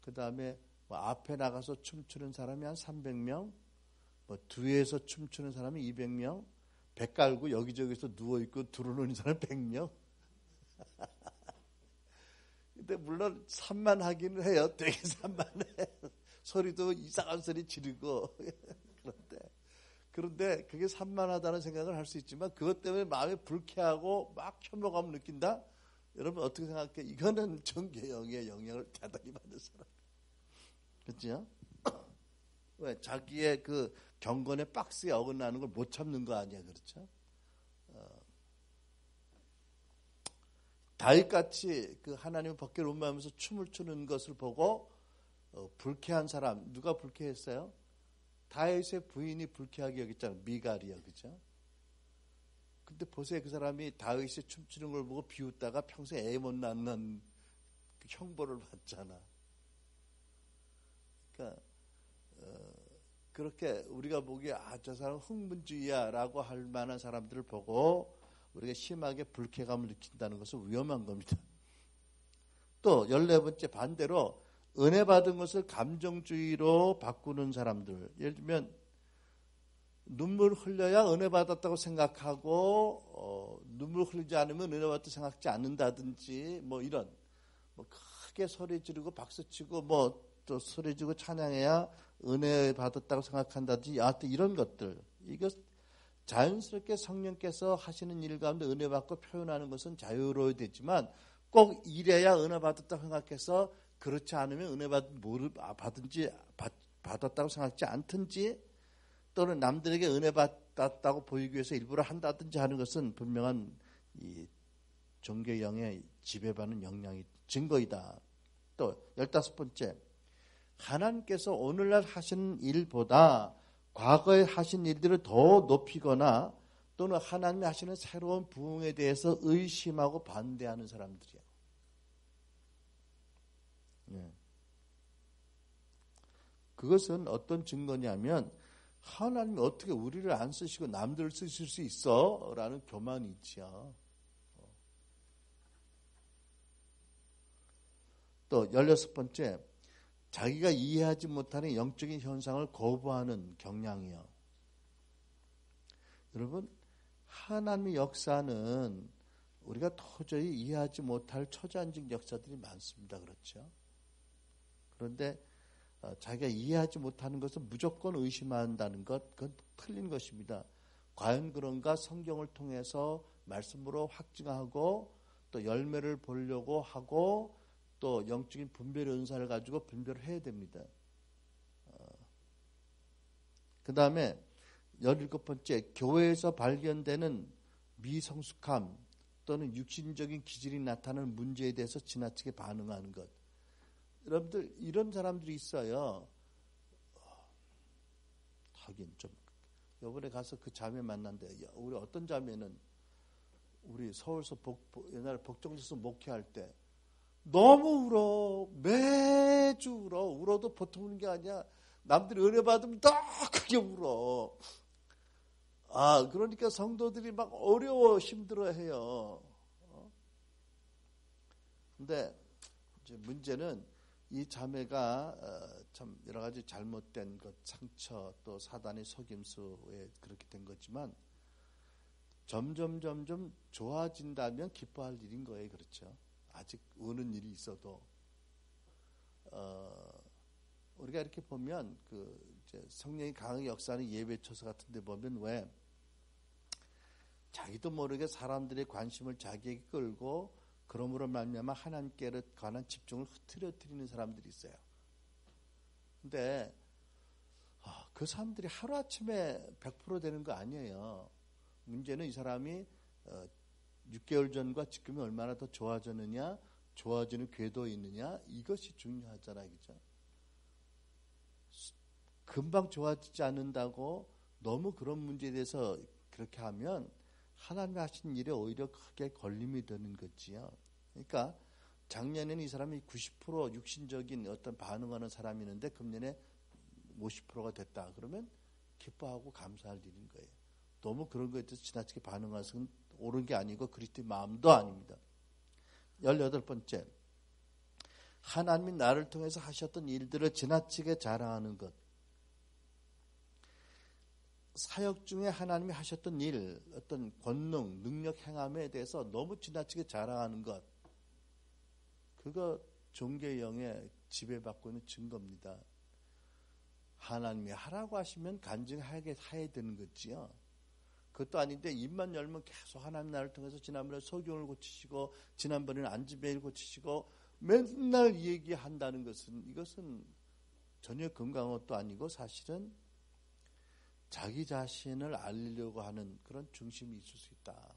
그 다음에 뭐 앞에 나가서 춤추는 사람이 한 300명, 뭐 뒤에서 춤추는 사람이 200명, 배 깔고 여기저기서 누워있고 들어오는 사람 100명. 근데 물론 산만하기는 해요. 되게 산만해. 소리도 이상한 소리 지르고. 그런데 그게 산만하다는 생각을 할 수 있지만 그것 때문에 마음이 불쾌하고 막 혐오감을 느낀다? 여러분 어떻게 생각해? 이거는 정계영의 영향을 대단히 받는 사람. 그렇죠? 왜? 자기의 그 경건의 박스에 어긋나는 걸 못 참는 거 아니야. 그렇죠? 다윗같이 그 하나님의 법궤를 음미하면서 춤을 추는 것을 보고 불쾌한 사람, 누가 불쾌했어요? 다윗의 부인이 불쾌하게 여겼잖아요. 미갈이요. 그죠? 근데 보세요. 그 사람이 다윗이 춤추는 걸 보고 비웃다가 평생 애 못 낳는 그 형벌을 받잖아. 그러니까 그렇게 우리가 보기에 저 사람 흥분주의야 라고 할 만한 사람들을 보고 우리가 심하게 불쾌감을 느낀다는 것은 위험한 겁니다. 또 14번째 반대로 은혜 받은 것을 감정주의로 바꾸는 사람들. 예를 들면 눈물 흘려야 은혜 받았다고 생각하고 눈물 흘리지 않으면 은혜 받았다고 생각하지 않는다든지 뭐 이런 뭐 크게 소리 지르고 박수치고 뭐 또 소리 지르고 찬양해야 은혜 받았다고 생각한다든지 하여튼 이런 것들. 이거 자연스럽게 성령께서 하시는 일 가운데 은혜 받고 표현하는 것은 자유로워야 되지만 꼭 이래야 은혜 받았다고 생각해서 그렇지 않으면 은혜 받았다고 생각하지 않든지 또는 남들에게 은혜 받았다고 보이기 위해서 일부러 한다든지 하는 것은 분명한 이 종교의 영에 지배받는 영향이 증거이다. 또 15번째, 하나님께서 오늘날 하시는 일보다 과거에 하신 일들을 더 높이거나 또는 하나님이 하시는 새로운 부흥에 대해서 의심하고 반대하는 사람들이에요. 네. 그것은 어떤 증거냐면 하나님이 어떻게 우리를 안 쓰시고 남들을 쓰실 수 있어? 라는 교만이 있죠. 또 16번째, 자기가 이해하지 못하는 영적인 현상을 거부하는 경향이요. 여러분, 하나님의 역사는 우리가 도저히 이해하지 못할 초자연적 역사들이 많습니다. 그렇죠? 그런데 자기가 이해하지 못하는 것은 무조건 의심한다는 것, 그건 틀린 것입니다. 과연 그런가 성경을 통해서 말씀으로 확증하고 또 열매를 보려고 하고 또 영적인 분별의 은사를 가지고 분별을 해야 됩니다. 그 다음에 17번째, 교회에서 발견되는 미성숙함 또는 육신적인 기질이 나타나는 문제에 대해서 지나치게 반응하는 것. 여러분들 이런 사람들이 있어요. 하긴 좀 이번에 가서 그 자매 만난데 우리 어떤 자매는 우리 서울서 옛날에 복정에서 목회할 때 너무 울어. 매주 울어. 울어도 보통 우는 게 아니야. 남들이 은혜 받으면 더 크게 울어. 그러니까 성도들이 막 어려워 힘들어해요. 근데 이제 문제는 이 자매가 참 여러 가지 잘못된 것, 상처 또 사단의 속임수에 그렇게 된 거지만 점점 좋아진다면 기뻐할 일인 거예요. 그렇죠? 아직 우는 일이 있어도 우리가 이렇게 보면 이제 성령이 강하게 역사하는 예배처서 같은데 보면 왜 자기도 모르게 사람들의 관심을 자기에게 끌고 그러므로 말미암아 하나님께 관한 집중을 흐트러뜨리는 사람들이 있어요. 근데 그 사람들이 하루아침에 100% 되는 거 아니에요. 문제는 이 사람이 6개월 전과 지금이 얼마나 더 좋아졌느냐, 좋아지는 궤도에 있느냐, 이것이 중요하잖아요. 그죠? 금방 좋아지지 않는다고 너무 그런 문제에 대해서 그렇게 하면 하나님이 하신 일에 오히려 크게 걸림이 되는 거지요. 그러니까 작년에는 이 사람이 90% 육신적인 어떤 반응하는 사람이었는데 금년에 50%가 됐다. 그러면 기뻐하고 감사할 일인 거예요. 너무 그런 거에 대해서 지나치게 반응하는 것은 옳은 게 아니고 그리스도의 마음도 아닙니다. 18번째, 하나님이 나를 통해서 하셨던 일들을 지나치게 자랑하는 것. 사역 중에 하나님이 하셨던 일, 어떤 권능, 능력, 행함에 대해서 너무 지나치게 자랑하는 것. 그거 종교의 영에 지배받고 있는 증거입니다. 하나님이 하라고 하시면 간증하게 해야 되는 거지요. 그것도 아닌데 입만 열면 계속 하나님 나를 통해서 지난번에 소경을 고치시고 지난번에는 안지배를 고치시고 맨날 얘기한다는 것은 이것은 전혀 건강한 것도 아니고 사실은 자기 자신을 알리려고 하는 그런 중심이 있을 수 있다.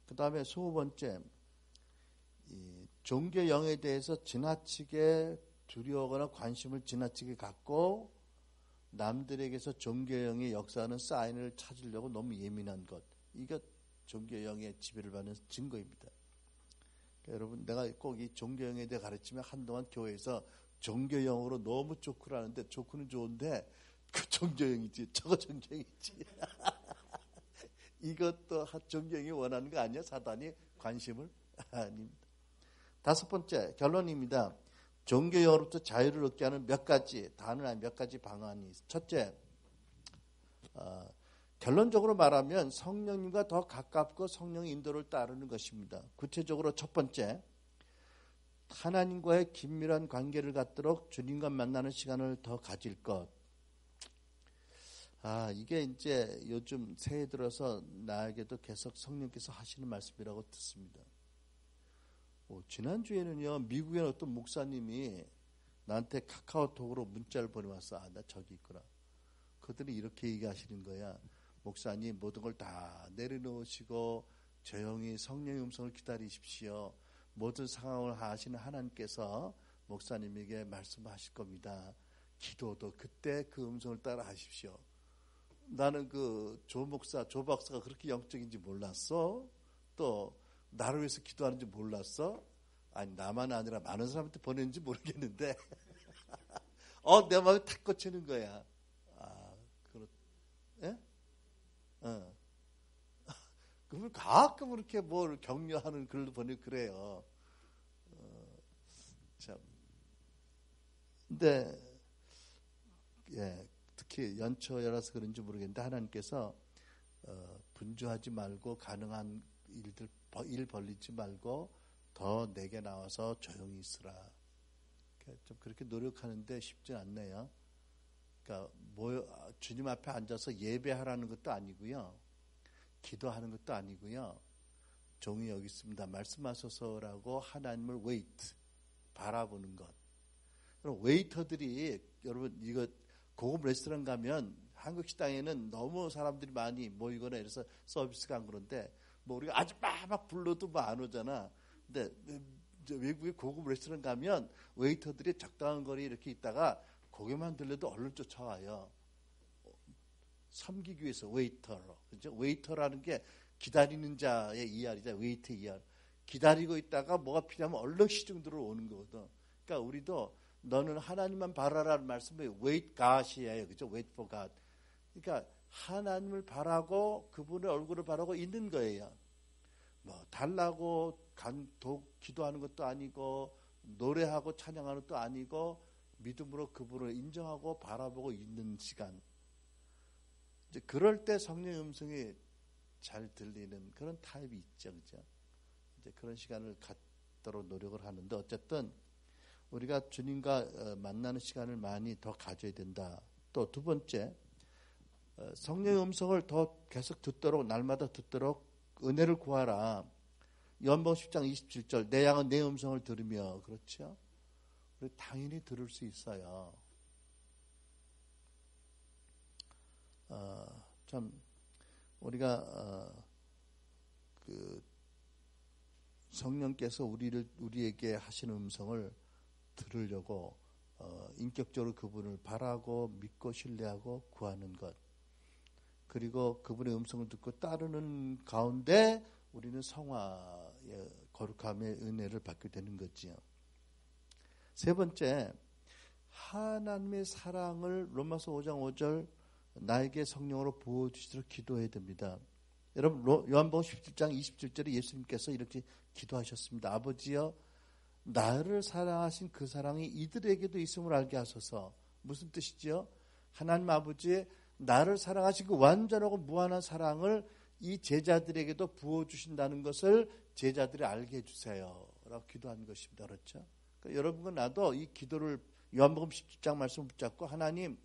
그 다음에 20번째, 이 종교 영에 대해서 지나치게 두려워하거나 관심을 지나치게 갖고 남들에게서 종교 영의 역사하는 사인을 찾으려고 너무 예민한 것. 이게 종교 영의 지배를 받는 증거입니다. 그러니까 여러분, 내가 꼭 이 종교 영에 대해 가르치면 한동안 교회에서 종교 영으로 너무 조크를 하는데 조크는 좋은데 그 종교 영이지 저거 종교 영이지 이것도 종교 영이 원하는 거 아니야? 사단이 관심을? 아닙니다. 5번째 결론입니다. 종교 영으로부터 자유를 얻게 하는 몇 가지 단은 아닌 몇 가지 방안이 있습니다. 첫째, 결론적으로 말하면 성령님과 더 가깝고 성령의 인도를 따르는 것입니다. 구체적으로 첫 번째, 하나님과의 긴밀한 관계를 갖도록 주님과 만나는 시간을 더 가질 것. 이게 이제 요즘 새해 들어서 나에게도 계속 성령께서 하시는 말씀이라고 듣습니다. 지난주에는요, 미국의 어떤 목사님이 나한테 카카오톡으로 문자를 보내왔어. 나 저기 있구나. 그들이 이렇게 얘기하시는 거야. 목사님, 모든 걸 다 내려놓으시고 조용히 성령의 음성을 기다리십시오. 모든 상황을 하시는 하나님께서 목사님에게 말씀하실 겁니다. 기도도 그때 그 음성을 따라 하십시오. 나는 그 조 박사가 그렇게 영적인지 몰랐어. 또 나를 위해서 기도하는지 몰랐어. 아니, 나만 아니라 많은 사람한테 보냈는지 모르겠는데 내 마음에 탁 꽂히는 거야. 예? 그러면 가끔 그렇게 뭘 격려하는 글도 보내고 그래요. 참. 근데, 특히 연초여라서 그런지 모르겠는데, 하나님께서, 분주하지 말고, 가능한 일 벌리지 말고, 더 내게 나와서 조용히 있으라. 좀 그렇게 노력하는데 쉽지 않네요. 그러니까, 주님 앞에 앉아서 예배하라는 것도 아니고요. 기도하는 것도 아니고요. 종이 여기 있습니다. 말씀하소서라고 하나님을 바라보는 것. 그럼 웨이터들이 여러분 이거 고급 레스토랑 가면 한국 식당에는 너무 사람들이 많이 모이거나 이래서 서비스가 안 그런데 우리가 아줌마 막 불러도 안 오잖아. 근데 외국의 고급 레스토랑 가면 웨이터들이 적당한 거리 이렇게 있다가 고개만 들려도 얼른 쫓아와요. 섬기기 위해서 웨이터로. 그죠? 웨이터라는 게 기다리는 자의 ER이죠. 웨이트 ER. 기다리고 있다가 뭐가 필요하면 얼른 시중 들어오는 거거든. 그러니까 우리도 너는 하나님만 바라라는 말씀이 wait God이에요. 그죠? wait for God. 그러니까 하나님을 바라고 그분의 얼굴을 바라고 있는 거예요. 달라고 기도하는 것도 아니고 노래하고 찬양하는 것도 아니고 믿음으로 그분을 인정하고 바라보고 있는 시간. 이제 그럴 때 성령의 음성이 잘 들리는 그런 타입이 있죠. 그죠? 이제 그런 시간을 갖도록 노력을 하는데 어쨌든 우리가 주님과 만나는 시간을 많이 더 가져야 된다. 또 두 번째, 성령의 음성을 더 계속 듣도록 날마다 듣도록 은혜를 구하라. 요한복음 10장 27절 내 양은 내 음성을 들으며 그렇죠? 우리 당연히 들을 수 있어요. 참 우리가 그 성령께서 우리에게 하시는 음성을 들으려고 인격적으로 그분을 바라고 믿고 신뢰하고 구하는 것, 그리고 그분의 음성을 듣고 따르는 가운데 우리는 성화의 거룩함의 은혜를 받게 되는 거지요. 세 번째, 하나님의 사랑을 로마서 5장 5절 나에게 성령으로 부어주시도록 기도해야 됩니다. 여러분 요한복음 17장 27절에 예수님께서 이렇게 기도하셨습니다. 아버지여 나를 사랑하신 그 사랑이 이들에게도 있음을 알게 하소서. 무슨 뜻이지요? 하나님 아버지의 나를 사랑하신 그 완전하고 무한한 사랑을 이 제자들에게도 부어주신다는 것을 제자들이 알게 해주세요 라고 기도한 것입니다. 그렇죠? 그러니까 여러분과 나도 이 기도를 요한복음 17장 말씀을 붙잡고 하나님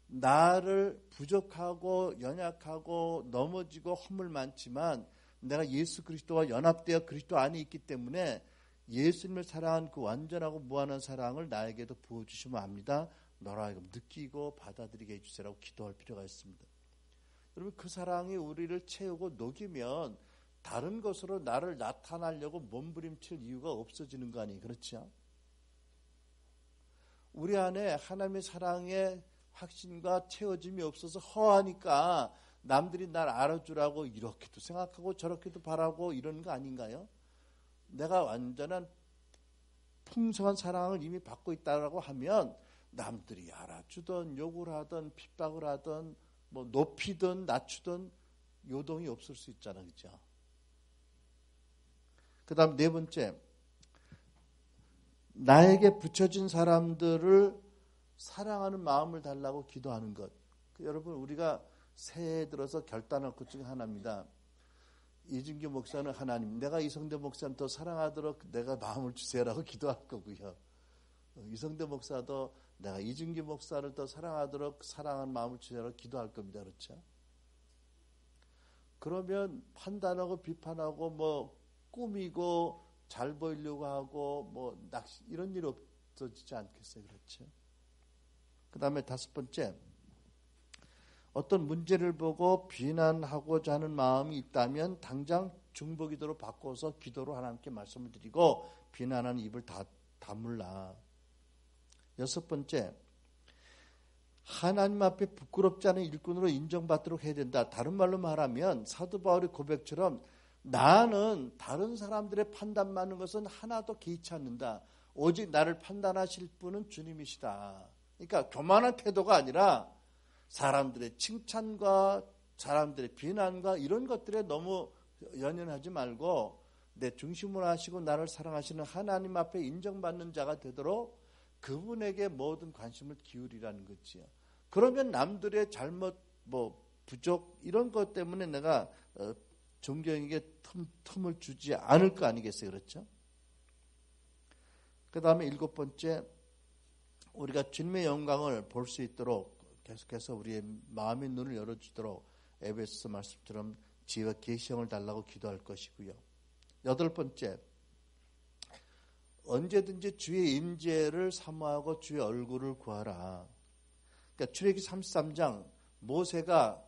나를 부족하고 연약하고 넘어지고 허물 많지만 내가 예수 그리스도와 연합되어 그리스도 안에 있기 때문에 예수님을 사랑한 그 완전하고 무한한 사랑을 나에게도 부어주시면 합니다. 너로 하여금 느끼고 받아들이게 해주세요라고 기도할 필요가 있습니다. 여러분 그 사랑이 우리를 채우고 녹이면 다른 것으로 나를 나타나려고 몸부림칠 이유가 없어지는 거 아니에요. 그렇죠? 우리 안에 하나님의 사랑의 확신과 채워짐이 없어서 허하니까 남들이 날 알아주라고 이렇게도 생각하고 저렇게도 바라고 이러는 거 아닌가요? 내가 완전한 풍성한 사랑을 이미 받고 있다고 하면 남들이 알아주든 욕을 하든 핍박을 하든 뭐 높이든 낮추든 요동이 없을 수 있잖아. 그죠? 그 다음 네 번째, 나에게 붙여진 사람들을 사랑하는 마음을 달라고 기도하는 것. 여러분 우리가 새해 들어서 결단할 것 중에 하나입니다. 이준규 목사는 하나님, 내가 이성대 목사는 더 사랑하도록 내가 마음을 주세요라고 기도할 거고요. 이성대 목사도 내가 이준규 목사를 더 사랑하도록 사랑하는 마음을 주세요라고 기도할 겁니다. 그렇죠? 그러면 판단하고 비판하고 뭐 꾸미고 잘 보이려고 하고 뭐 낚시 이런 일 없어지지 않겠어요. 그렇죠? 그 다음에 다섯 번째, 어떤 문제를 보고 비난하고자 하는 마음이 있다면 당장 중보기도로 바꿔서 기도로 하나님께 말씀을 드리고 비난하는 입을 다물라. 여섯 번째, 하나님 앞에 부끄럽지 않은 일꾼으로 인정받도록 해야 된다. 다른 말로 말하면 사도 바울의 고백처럼 나는 다른 사람들의 판단 많은 것은 하나도 개의치 않는다. 오직 나를 판단하실 분은 주님이시다. 그러니까 교만한 태도가 아니라 사람들의 칭찬과 사람들의 비난과 이런 것들에 너무 연연하지 말고 내 중심으로 하시고 나를 사랑하시는 하나님 앞에 인정받는 자가 되도록 그분에게 모든 관심을 기울이라는 거지요. 그러면 남들의 잘못, 부족 이런 것 때문에 내가 존경에게 틈을 주지 않을 거 아니겠어요. 그렇죠? 그 다음에 일곱 번째, 우리가 주님의 영광을 볼 수 있도록 계속해서 우리의 마음의 눈을 열어주도록 에베소서 말씀처럼 지혜와 계시형을 달라고 기도할 것이고요. 여덟 번째, 언제든지 주의 임재를 사모하고 주의 얼굴을 구하라. 그러니까 출애굽기 33장 모세가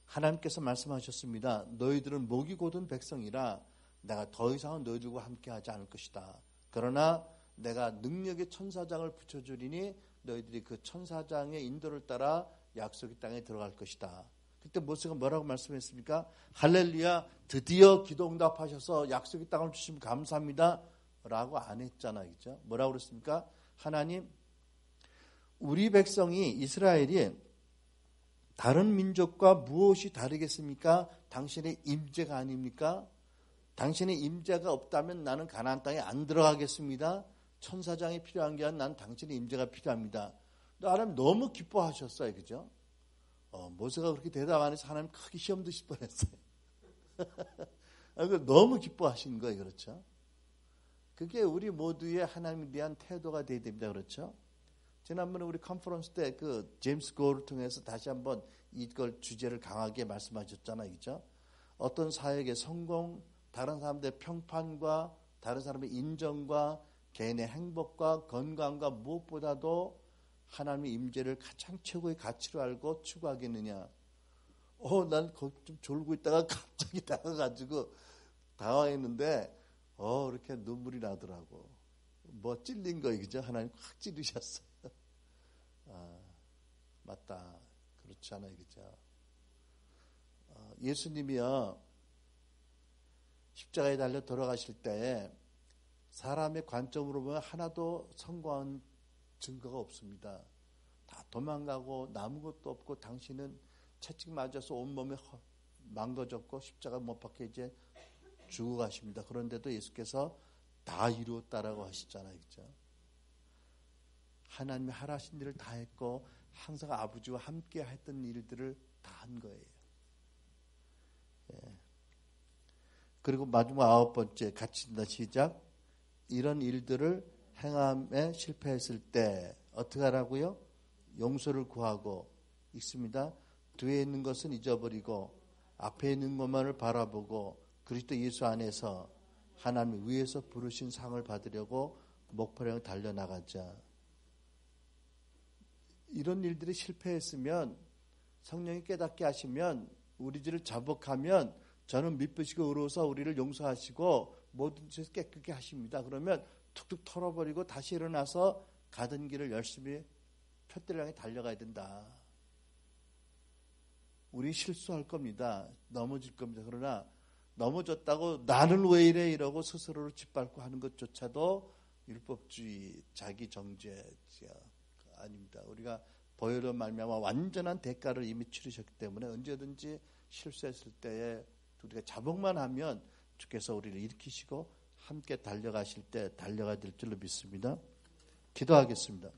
하나님께서 말씀하셨습니다. 너희들은 목이 곧은 백성이라 내가 더 이상은 너희들과 함께하지 않을 것이다. 그러나 내가 능력의 천사장을 붙여주리니 너희들이 그 천사장의 인도를 따라 약속의 땅에 들어갈 것이다. 그때 모세가 뭐라고 말씀했습니까? 할렐루야, 드디어 기도 응답하셔서 약속의 땅을 주시면 감사합니다 라고 안 했잖아요. 그죠? 뭐라고 그랬습니까? 하나님, 우리 백성이 이스라엘이 다른 민족과 무엇이 다르겠습니까? 당신의 임재가 아닙니까? 당신의 임재가 없다면 나는 가나안 땅에 안 들어가겠습니다. 천사장이 필요한 게 아니라 난 당신의 임재가 필요합니다. 하나님 너무 기뻐하셨어요. 그죠? 모세가 그렇게 대답 안 해서 하나님 크게 시험 드실 뻔했어요. 너무 기뻐하신 거예요. 그렇죠? 그게 우리 모두의 하나님에 대한 태도가 되어야 됩니다. 그렇죠? 지난번에 우리 컨퍼런스 때 그 제임스 고를 통해서 다시 한번 이걸 주제를 강하게 말씀하셨잖아요. 그죠? 어떤 사역의 성공, 다른 사람들의 평판과 다른 사람의 인정과 개인의 행복과 건강과 무엇보다도 하나님의 임재를 가장 최고의 가치로 알고 추구하겠느냐. 난 거기 좀 졸고 있다가 갑자기 나가가지고 당황했는데 이렇게 눈물이 나더라고. 뭐 찔린 거예요. 그죠? 하나님 확 찌르셨어요. 맞다. 그렇지 않아요. 그죠? 예수님이요. 십자가에 달려 돌아가실 때 사람의 관점으로 보면 하나도 성공한 증거가 없습니다. 다 도망가고 남은 것도 없고 당신은 채찍 맞아서 온몸이 망가졌고 십자가 못 박혀 이제 죽어가십니다. 그런데도 예수께서 다 이루었다라고 하시잖아요. 그죠? 하나님이 하라신 일을 다 했고 항상 아버지와 함께 했던 일들을 다 한 거예요. 예. 그리고 마지막 9번째 같이 읽는다. 시작. 이런 일들을 행함에 실패했을 때 어떻게 하라고요? 용서를 구하고 있습니다. 뒤에 있는 것은 잊어버리고 앞에 있는 것만을 바라보고 그리스도 예수 안에서 하나님 위에서 부르신 상을 받으려고 목표를 향해 달려나가자. 이런 일들이 실패했으면 성령이 깨닫게 하시면 우리들을 자복하면 저는 미쁘시고 의로워서 우리를 용서하시고 모든 죄에서 깨끗게 하십니다. 그러면 툭툭 털어버리고 다시 일어나서 가던 길을 열심히 표대를 향해 달려가야 된다. 우리 실수할 겁니다. 넘어질 겁니다. 그러나 넘어졌다고 나는 왜 이래 이러고 스스로를 짓밟고 하는 것조차도 율법주의, 자기 정죄 아닙니다. 우리가 보혈로 말미암아 완전한 대가를 이미 치르셨기 때문에 언제든지 실수했을 때에 우리가 자복만 하면 주께서 우리를 일으키시고 함께 달려가실 때 달려가야 될 줄로 믿습니다. 기도하겠습니다.